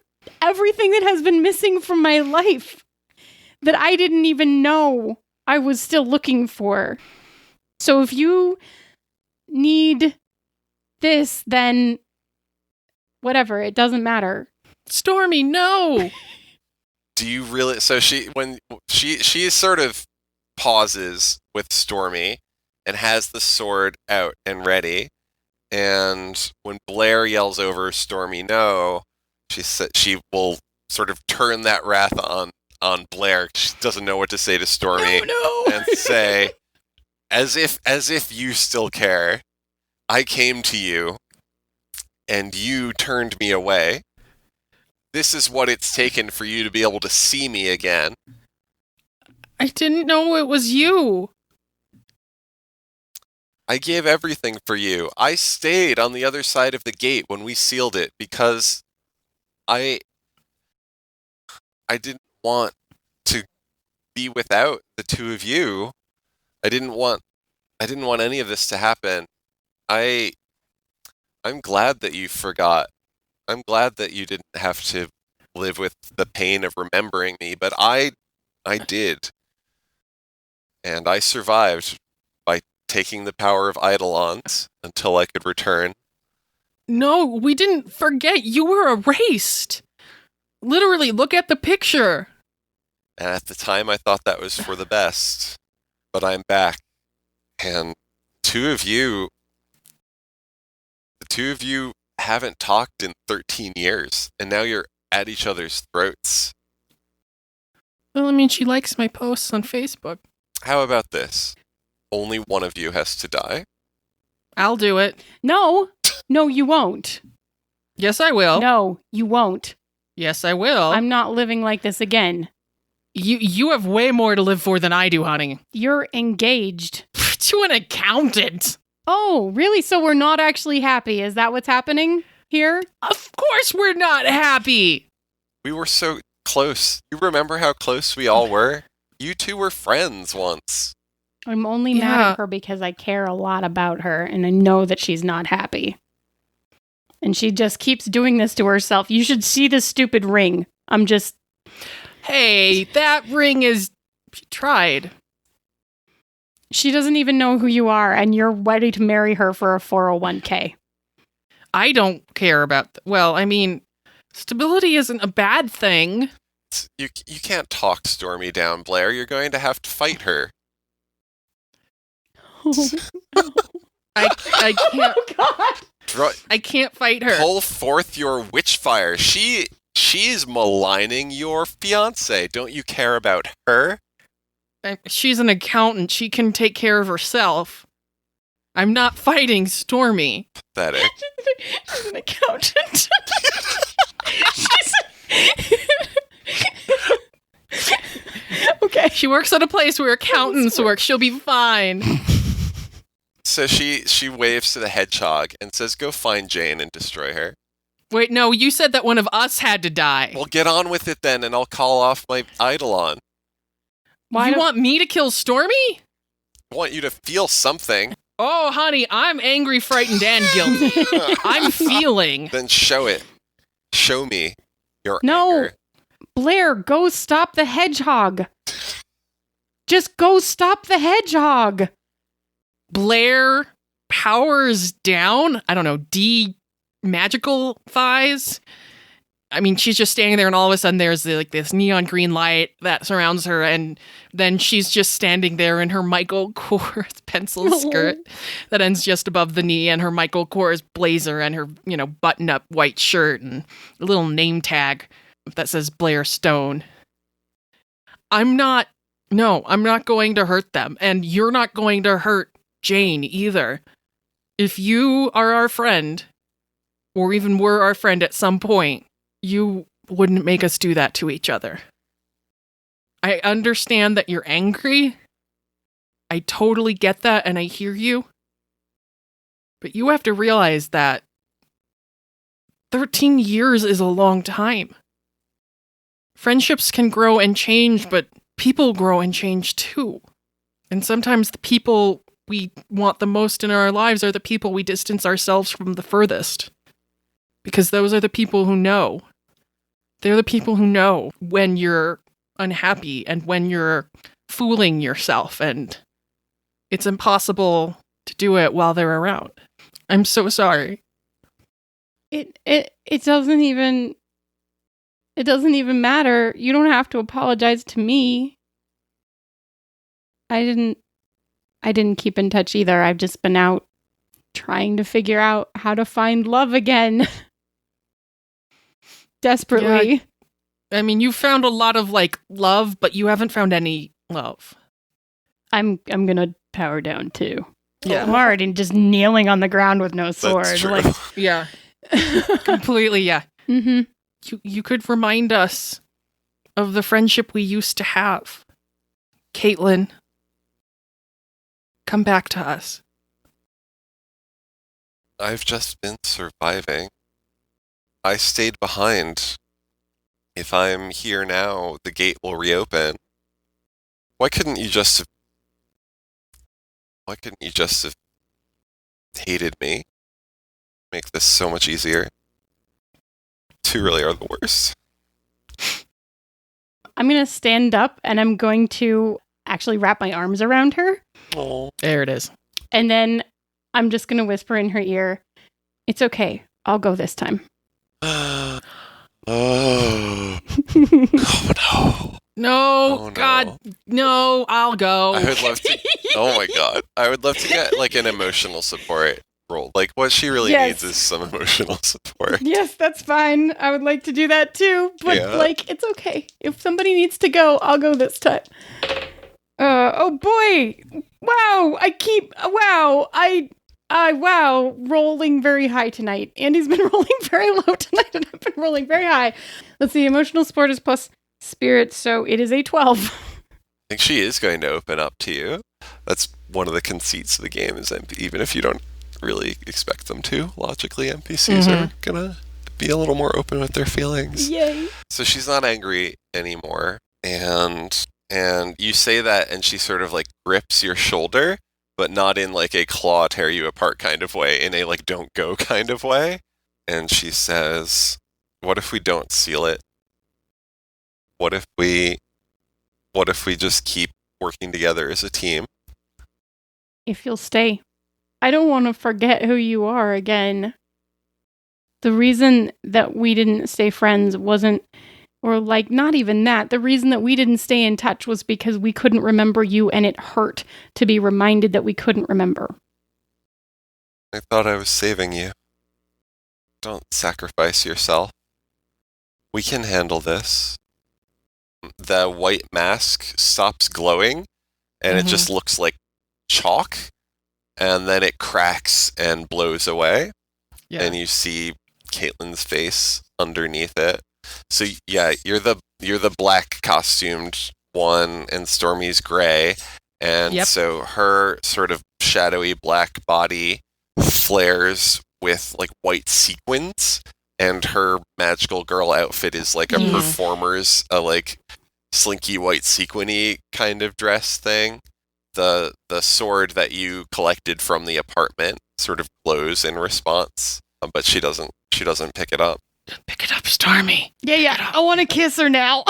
[SPEAKER 4] everything that has been missing from my life that I didn't even know I was still looking for. So if you need this, then whatever, it doesn't matter.
[SPEAKER 1] Stormy, no!
[SPEAKER 3] Do you really? So she sort of pauses with Stormy and has the sword out and ready. And when Blair yells over Stormy, no, she will sort of turn that wrath on Blair. She doesn't know what to say to Stormy,
[SPEAKER 1] No!
[SPEAKER 3] and say, as if you still care, I came to you, and you turned me away. This is what it's taken for you to be able to see me again.
[SPEAKER 1] I didn't know it was you.
[SPEAKER 3] I gave everything for you. I stayed on the other side of the gate when we sealed it because I didn't want to be without the two of you. I didn't want any of this to happen. I'm glad that you forgot. I'm glad that you didn't have to live with the pain of remembering me, but I did. And I survived by taking the power of Eidolons until I could return.
[SPEAKER 1] No, we didn't forget. You were erased. Literally, look at the picture.
[SPEAKER 3] And at the time I thought that was for the best. But I'm back. And the two of you haven't talked in 13 years, and now you're at each other's throats.
[SPEAKER 1] Well, I mean, she likes my posts on Facebook.
[SPEAKER 3] How about this? Only one of you has to die.
[SPEAKER 1] I'll do it.
[SPEAKER 4] No, you won't.
[SPEAKER 1] Yes, I will.
[SPEAKER 4] No, you won't.
[SPEAKER 1] Yes, I will.
[SPEAKER 4] I'm not living like this again.
[SPEAKER 1] You have way more to live for than I do, honey.
[SPEAKER 4] You're engaged.
[SPEAKER 1] To an accountant.
[SPEAKER 4] Oh, really? So we're not actually happy? Is that what's happening here?
[SPEAKER 1] Of course we're not happy.
[SPEAKER 3] We were so close. You remember how close we all were? You two were friends once.
[SPEAKER 4] I'm only mad
[SPEAKER 1] Yeah.
[SPEAKER 4] at her because I care a lot about her and I know that she's not happy. And she just keeps doing this to herself. You should see this stupid ring. I'm just...
[SPEAKER 1] Hey, that ring is... She tried.
[SPEAKER 4] She doesn't even know who you are and you're ready to marry her for a 401k.
[SPEAKER 1] I don't care about... Well, I mean, stability isn't a bad thing.
[SPEAKER 3] You can't talk Stormy down, Blair. You're going to have to fight her.
[SPEAKER 1] I can't...
[SPEAKER 4] Oh, God.
[SPEAKER 1] I can't fight her.
[SPEAKER 3] Pull forth your witch fire. She's maligning your fiance. Don't you care about her?
[SPEAKER 1] She's an accountant. She can take care of herself. I'm not fighting Stormy.
[SPEAKER 3] Pathetic.
[SPEAKER 1] She's an accountant.
[SPEAKER 4] Okay.
[SPEAKER 1] She works at a place where accountants work. She'll be fine.
[SPEAKER 3] So she waves to the hedgehog and says, "Go find Jane and destroy her."
[SPEAKER 1] Wait, no, you said that one of us had to die.
[SPEAKER 3] Well, get on with it then, and I'll call off my Eidolon.
[SPEAKER 1] You want me to kill Stormy?
[SPEAKER 3] I want you to feel something.
[SPEAKER 1] Oh, honey, I'm angry, frightened, and guilty. I'm feeling.
[SPEAKER 3] Then show it. Show me your
[SPEAKER 4] No.
[SPEAKER 3] anger.
[SPEAKER 4] Blair, go stop the hedgehog. Just go stop the hedgehog.
[SPEAKER 1] Blair powers down. I don't know, magical thighs. I mean, she's just standing there, and all of a sudden there's this neon green light that surrounds her, and then she's just standing there in her Michael Kors pencil skirt that ends just above the knee, and her Michael Kors blazer, and her button-up white shirt, and a little name tag that says Blair Stone. I'm not going to hurt them, and you're not going to hurt Jane either. If you are our friend, or even were our friend at some point, you wouldn't make us do that to each other. I understand that you're angry. I totally get that, and I hear you. But you have to realize that 13 years is a long time. Friendships can grow and change, but people grow and change too. And sometimes the people we want the most in our lives are the people we distance ourselves from the furthest. Because those are the people who know. They're the people who know when you're unhappy and when you're fooling yourself, and it's impossible to do it while they're around. I'm so sorry.
[SPEAKER 4] It doesn't even It doesn't even matter. You don't have to apologize to me. I didn't keep in touch either. I've just been out trying to figure out how to find love again. Desperately.
[SPEAKER 1] I mean, you found a lot of like love, but you haven't found any love.
[SPEAKER 4] I'm gonna power down too.
[SPEAKER 1] Yeah.
[SPEAKER 4] I'm already just kneeling on the ground with no sword.
[SPEAKER 3] That's true.
[SPEAKER 4] Like,
[SPEAKER 1] Yeah. Completely, yeah.
[SPEAKER 4] mm-hmm.
[SPEAKER 1] You could remind us of the friendship we used to have. Caitlin, come back to us.
[SPEAKER 3] I've just been surviving. I stayed behind. If I'm here now, the gate will reopen. Why couldn't you just have hated me? Make this so much easier. Two really are the worst.
[SPEAKER 4] I'm gonna stand up and I'm going to actually wrap my arms around her.
[SPEAKER 3] Oh.
[SPEAKER 1] There it is.
[SPEAKER 4] And then I'm just gonna whisper in her ear, "It's okay. I'll go this time."
[SPEAKER 3] Oh. Oh no.
[SPEAKER 1] No,
[SPEAKER 3] Oh, no.
[SPEAKER 1] God, no, I'll go.
[SPEAKER 3] I would love to. Oh my god. I would love to get like an emotional support role. Like what she really
[SPEAKER 4] Yes.
[SPEAKER 3] needs is some emotional support.
[SPEAKER 4] Yes, that's fine. I would like to do that too, but
[SPEAKER 3] Yeah.
[SPEAKER 4] like it's okay. If somebody needs to go, I'll go this time. Oh boy. Wow, wow, rolling very high tonight. Andy's been rolling very low tonight and I've been rolling very high. Let's see, emotional support is plus spirit, so it is a 12.
[SPEAKER 3] I think she is going to open up to you. That's one of the conceits of the game is even if you don't really expect them to, logically NPCs are gonna be a little more open with their feelings.
[SPEAKER 4] Yay.
[SPEAKER 3] So she's not angry anymore, and you say that, and she sort of like grips your shoulder, but not in like a claw tear you apart kind of way, in a like don't go kind of way. And she says, "What if we don't seal it? What if we just keep working together as a team?"
[SPEAKER 4] If you'll stay. I don't want to forget who you are again. The reason that we didn't stay friends wasn't, or like not even that, the reason that we didn't stay in touch was because we couldn't remember you and it hurt to be reminded that we couldn't remember.
[SPEAKER 3] I thought I was saving you. Don't sacrifice yourself. We can handle this. The white mask stops glowing, and it just looks like chalk, and then it cracks and blows away, and you see Caitlin's face underneath it. So yeah, you're the black costumed one, and Stormy's gray, and so her sort of shadowy black body flares with like white sequins, and her magical girl outfit is like a performer's like slinky white sequiny kind of dress thing. The sword that you collected from the apartment sort of glows in response, but she doesn't pick it up.
[SPEAKER 1] Pick it up, Stormy.
[SPEAKER 4] Yeah. I want to kiss her now.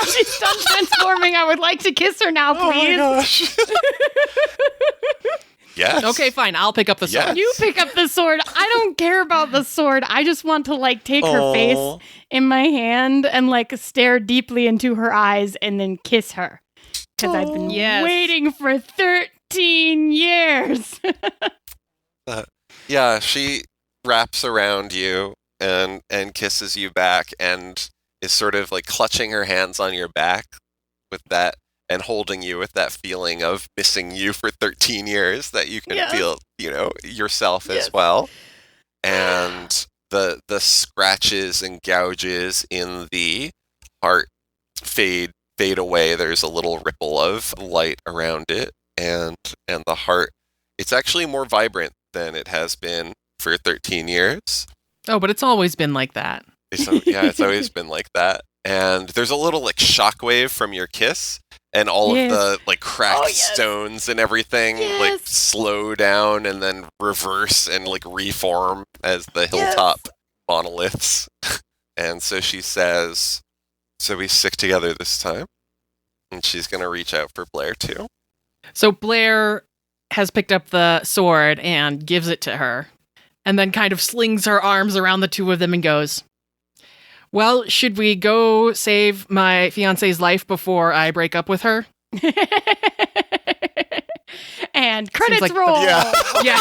[SPEAKER 4] She's done transforming. I would like to kiss her now, please.
[SPEAKER 3] Oh my gosh. Yes.
[SPEAKER 1] Okay, fine. I'll pick up the sword.
[SPEAKER 3] Yes.
[SPEAKER 4] You pick up the sword. I don't care about the sword. I just want to like take her face in my hand and like stare deeply into her eyes and then kiss her. Because I've been waiting for 13 years.
[SPEAKER 3] Yeah, she wraps around you and kisses you back and is sort of like clutching her hands on your back with that and holding you with that feeling of missing you for 13 years that you can feel, yourself as well. And the scratches and gouges in the heart fade away. There's a little ripple of light around it, and the heart, it's actually more vibrant than it has been for 13 years.
[SPEAKER 1] Oh, but it's always been like that.
[SPEAKER 3] It's always been like that. And there's a little like shockwave from your kiss, and all of the like cracked stones and everything like slow down and then reverse and like reform as the hilltop monoliths. And so she says, "So we stick together this time." And she's going to reach out for Blair too.
[SPEAKER 1] So Blair has picked up the sword and gives it to her, and then kind of slings her arms around the two of them and goes, Well, should we go save my fiance's life before I break up with her?
[SPEAKER 4] And credits
[SPEAKER 1] like the-
[SPEAKER 4] roll.
[SPEAKER 3] Yeah.
[SPEAKER 1] Yeah.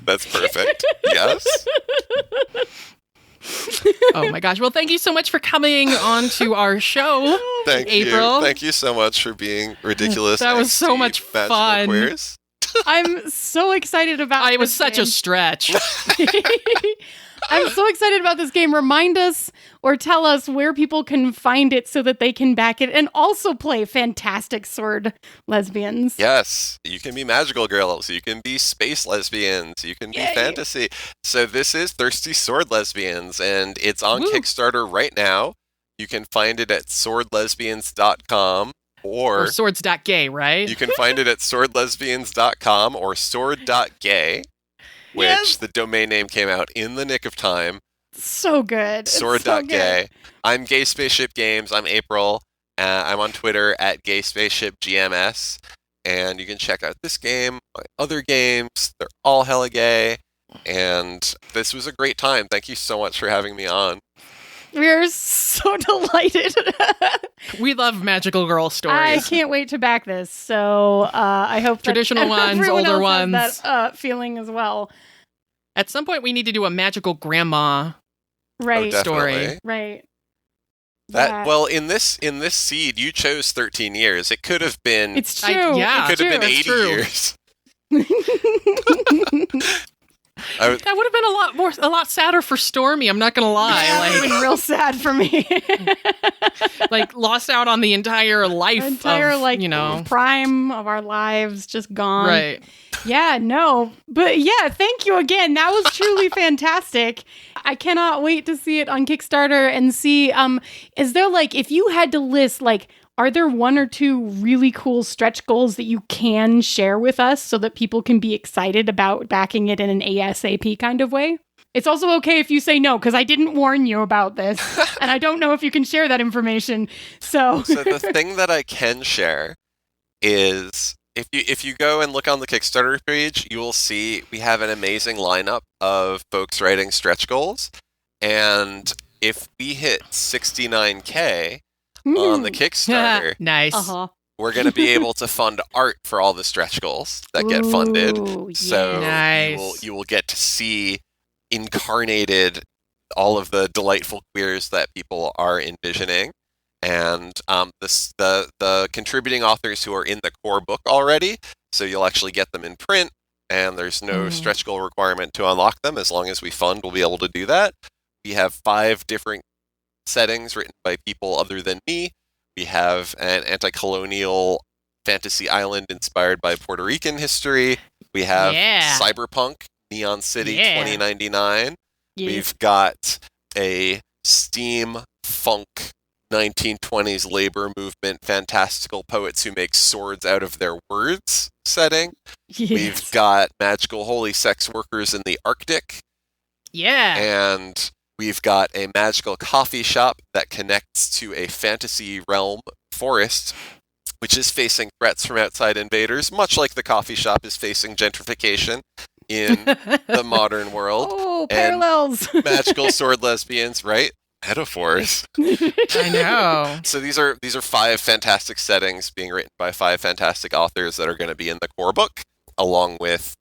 [SPEAKER 3] That's perfect. Yes.
[SPEAKER 1] Oh my gosh. Well, thank you so much for coming on to our show.
[SPEAKER 3] Thank
[SPEAKER 1] April.
[SPEAKER 3] you. Thank you so much for being ridiculous.
[SPEAKER 1] That was so
[SPEAKER 3] angsty,
[SPEAKER 1] much
[SPEAKER 3] magical
[SPEAKER 1] fun.
[SPEAKER 3] queers.
[SPEAKER 4] I'm so excited about
[SPEAKER 1] It was
[SPEAKER 4] this
[SPEAKER 1] such a
[SPEAKER 4] game.
[SPEAKER 1] stretch.
[SPEAKER 4] I'm so excited about this game. Remind us or tell us where people can find it so that they can back it and also play fantastic sword lesbians.
[SPEAKER 3] Yes, you can be magical girls. You can be space lesbians. You can be
[SPEAKER 4] Yay.
[SPEAKER 3] fantasy. So this is Thirsty Sword Lesbians, and it's on
[SPEAKER 1] Woo.
[SPEAKER 3] Kickstarter right now. You can find it at swordlesbians.com
[SPEAKER 1] Or swords.gay, right?
[SPEAKER 3] you can find it at swordlesbians.com or sword.gay, which
[SPEAKER 4] Yes.
[SPEAKER 3] the domain name came out in the nick of time.
[SPEAKER 4] So good. It's so
[SPEAKER 3] Sword.gay.
[SPEAKER 4] good.
[SPEAKER 3] I'm Gay Spaceship Games. I'm April. I'm on Twitter at Gay Spaceship GMS. And you can check out this game, my other games. They're all hella gay. And this was a great time. Thank you so much for having me on.
[SPEAKER 4] We're so delighted.
[SPEAKER 1] We love magical girl
[SPEAKER 4] I
[SPEAKER 1] stories.
[SPEAKER 4] can't wait to back this. So I hope that
[SPEAKER 1] Traditional ones,
[SPEAKER 4] everyone
[SPEAKER 1] older
[SPEAKER 4] else has
[SPEAKER 1] ones.
[SPEAKER 4] that feeling as well.
[SPEAKER 1] At some point, we need to do a magical grandma.
[SPEAKER 4] Right.
[SPEAKER 3] Oh,
[SPEAKER 1] Story.
[SPEAKER 3] definitely.
[SPEAKER 4] Right.
[SPEAKER 3] That
[SPEAKER 4] Yeah.
[SPEAKER 3] well, in this seed, you chose 13 years. It could have been.
[SPEAKER 4] It's
[SPEAKER 1] I-
[SPEAKER 4] true.
[SPEAKER 1] yeah.
[SPEAKER 3] it could have been
[SPEAKER 1] that's
[SPEAKER 3] 80
[SPEAKER 1] true.
[SPEAKER 3] years.
[SPEAKER 1] That would have been a lot sadder for Stormy. I'm not gonna lie.
[SPEAKER 4] It's been real sad for me.
[SPEAKER 1] Like lost out on the entire life,
[SPEAKER 4] Entire
[SPEAKER 1] of,
[SPEAKER 4] prime of our lives just gone.
[SPEAKER 1] right.
[SPEAKER 4] Yeah, no. But yeah, thank you again. That was truly fantastic. I cannot wait to see it on Kickstarter and see is there if you had to list are there one or two really cool stretch goals that you can share with us so that people can be excited about backing it in an ASAP kind of way? It's also okay if you say no, because I didn't warn you about this, and I don't know if you can share that information. So
[SPEAKER 3] The thing that I can share is if you go and look on the Kickstarter page, you will see we have an amazing lineup of folks writing stretch goals. And if we hit 69K on the Kickstarter,
[SPEAKER 1] Nice.
[SPEAKER 4] uh-huh.
[SPEAKER 3] we're going to be able to fund art for all the stretch goals that get funded.
[SPEAKER 4] Ooh,
[SPEAKER 3] So
[SPEAKER 1] yeah.
[SPEAKER 3] you
[SPEAKER 1] Nice.
[SPEAKER 3] will get to see incarnated all of the delightful queers that people are envisioning. And the contributing authors who are in the core book already, so you'll actually get them in print, and there's no stretch goal requirement to unlock them. As long as we fund, we'll be able to do that. We have 5 different settings written by people other than me. We have an anti-colonial fantasy island inspired by Puerto Rican history. We have
[SPEAKER 1] Yeah.
[SPEAKER 3] cyberpunk, Neon City
[SPEAKER 1] Yeah.
[SPEAKER 3] 2099.
[SPEAKER 4] Yeah.
[SPEAKER 3] We've got a steam funk 1920s labor movement fantastical poets who make swords out of their words setting.
[SPEAKER 4] Yes.
[SPEAKER 3] We've got magical holy sex workers in the Arctic.
[SPEAKER 1] Yeah.
[SPEAKER 3] And we've got a magical coffee shop that connects to a fantasy realm forest, which is facing threats from outside invaders, much like the coffee shop is facing gentrification in the modern world.
[SPEAKER 4] Oh,
[SPEAKER 3] And
[SPEAKER 4] parallels.
[SPEAKER 3] magical sword lesbians, right? Metaphors.
[SPEAKER 1] I know.
[SPEAKER 3] So these are 5 fantastic settings being written by 5 fantastic authors that are going to be in the core book, along with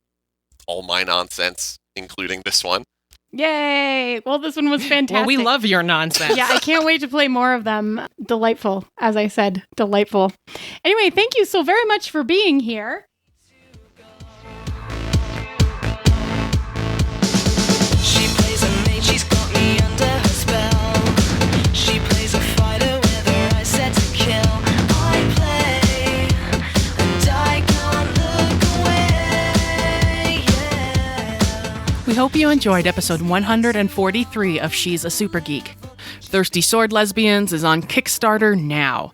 [SPEAKER 3] all my nonsense, including this one.
[SPEAKER 4] Yay! Well, this one was fantastic.
[SPEAKER 1] Well, we love your nonsense.
[SPEAKER 4] Yeah, I can't wait to play more of them. Delightful, as I said, delightful. Anyway, thank you so very much for being here.
[SPEAKER 2] She plays a maid, she's got me under her spell. She plays a fighter with her eyes set to kill. I play, and I can't look away. Yeah.
[SPEAKER 1] We hope you enjoyed episode 143 of She's a Super Geek. Thirsty Sword Lesbians is on Kickstarter now.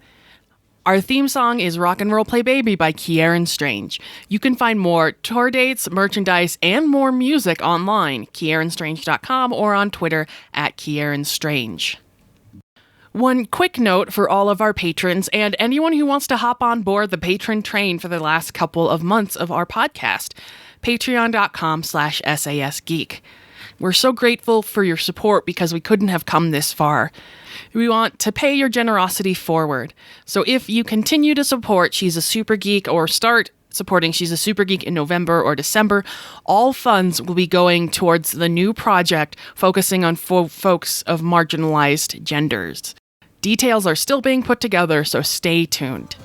[SPEAKER 1] Our theme song is Rock and Roll Play Baby by Kieran Strange. You can find more tour dates, merchandise, and more music online, kieranstrange.com, or on Twitter at kieranstrange. One quick note for all of our patrons and anyone who wants to hop on board the patron train for the last couple of months of our podcast, patreon.com/sasgeek. We're so grateful for your support because we couldn't have come this far. We want to pay your generosity forward. So if you continue to support She's a Super Geek or start supporting She's a Super Geek in November or December, all funds will be going towards the new project focusing on folks of marginalized genders. Details are still being put together, so stay tuned.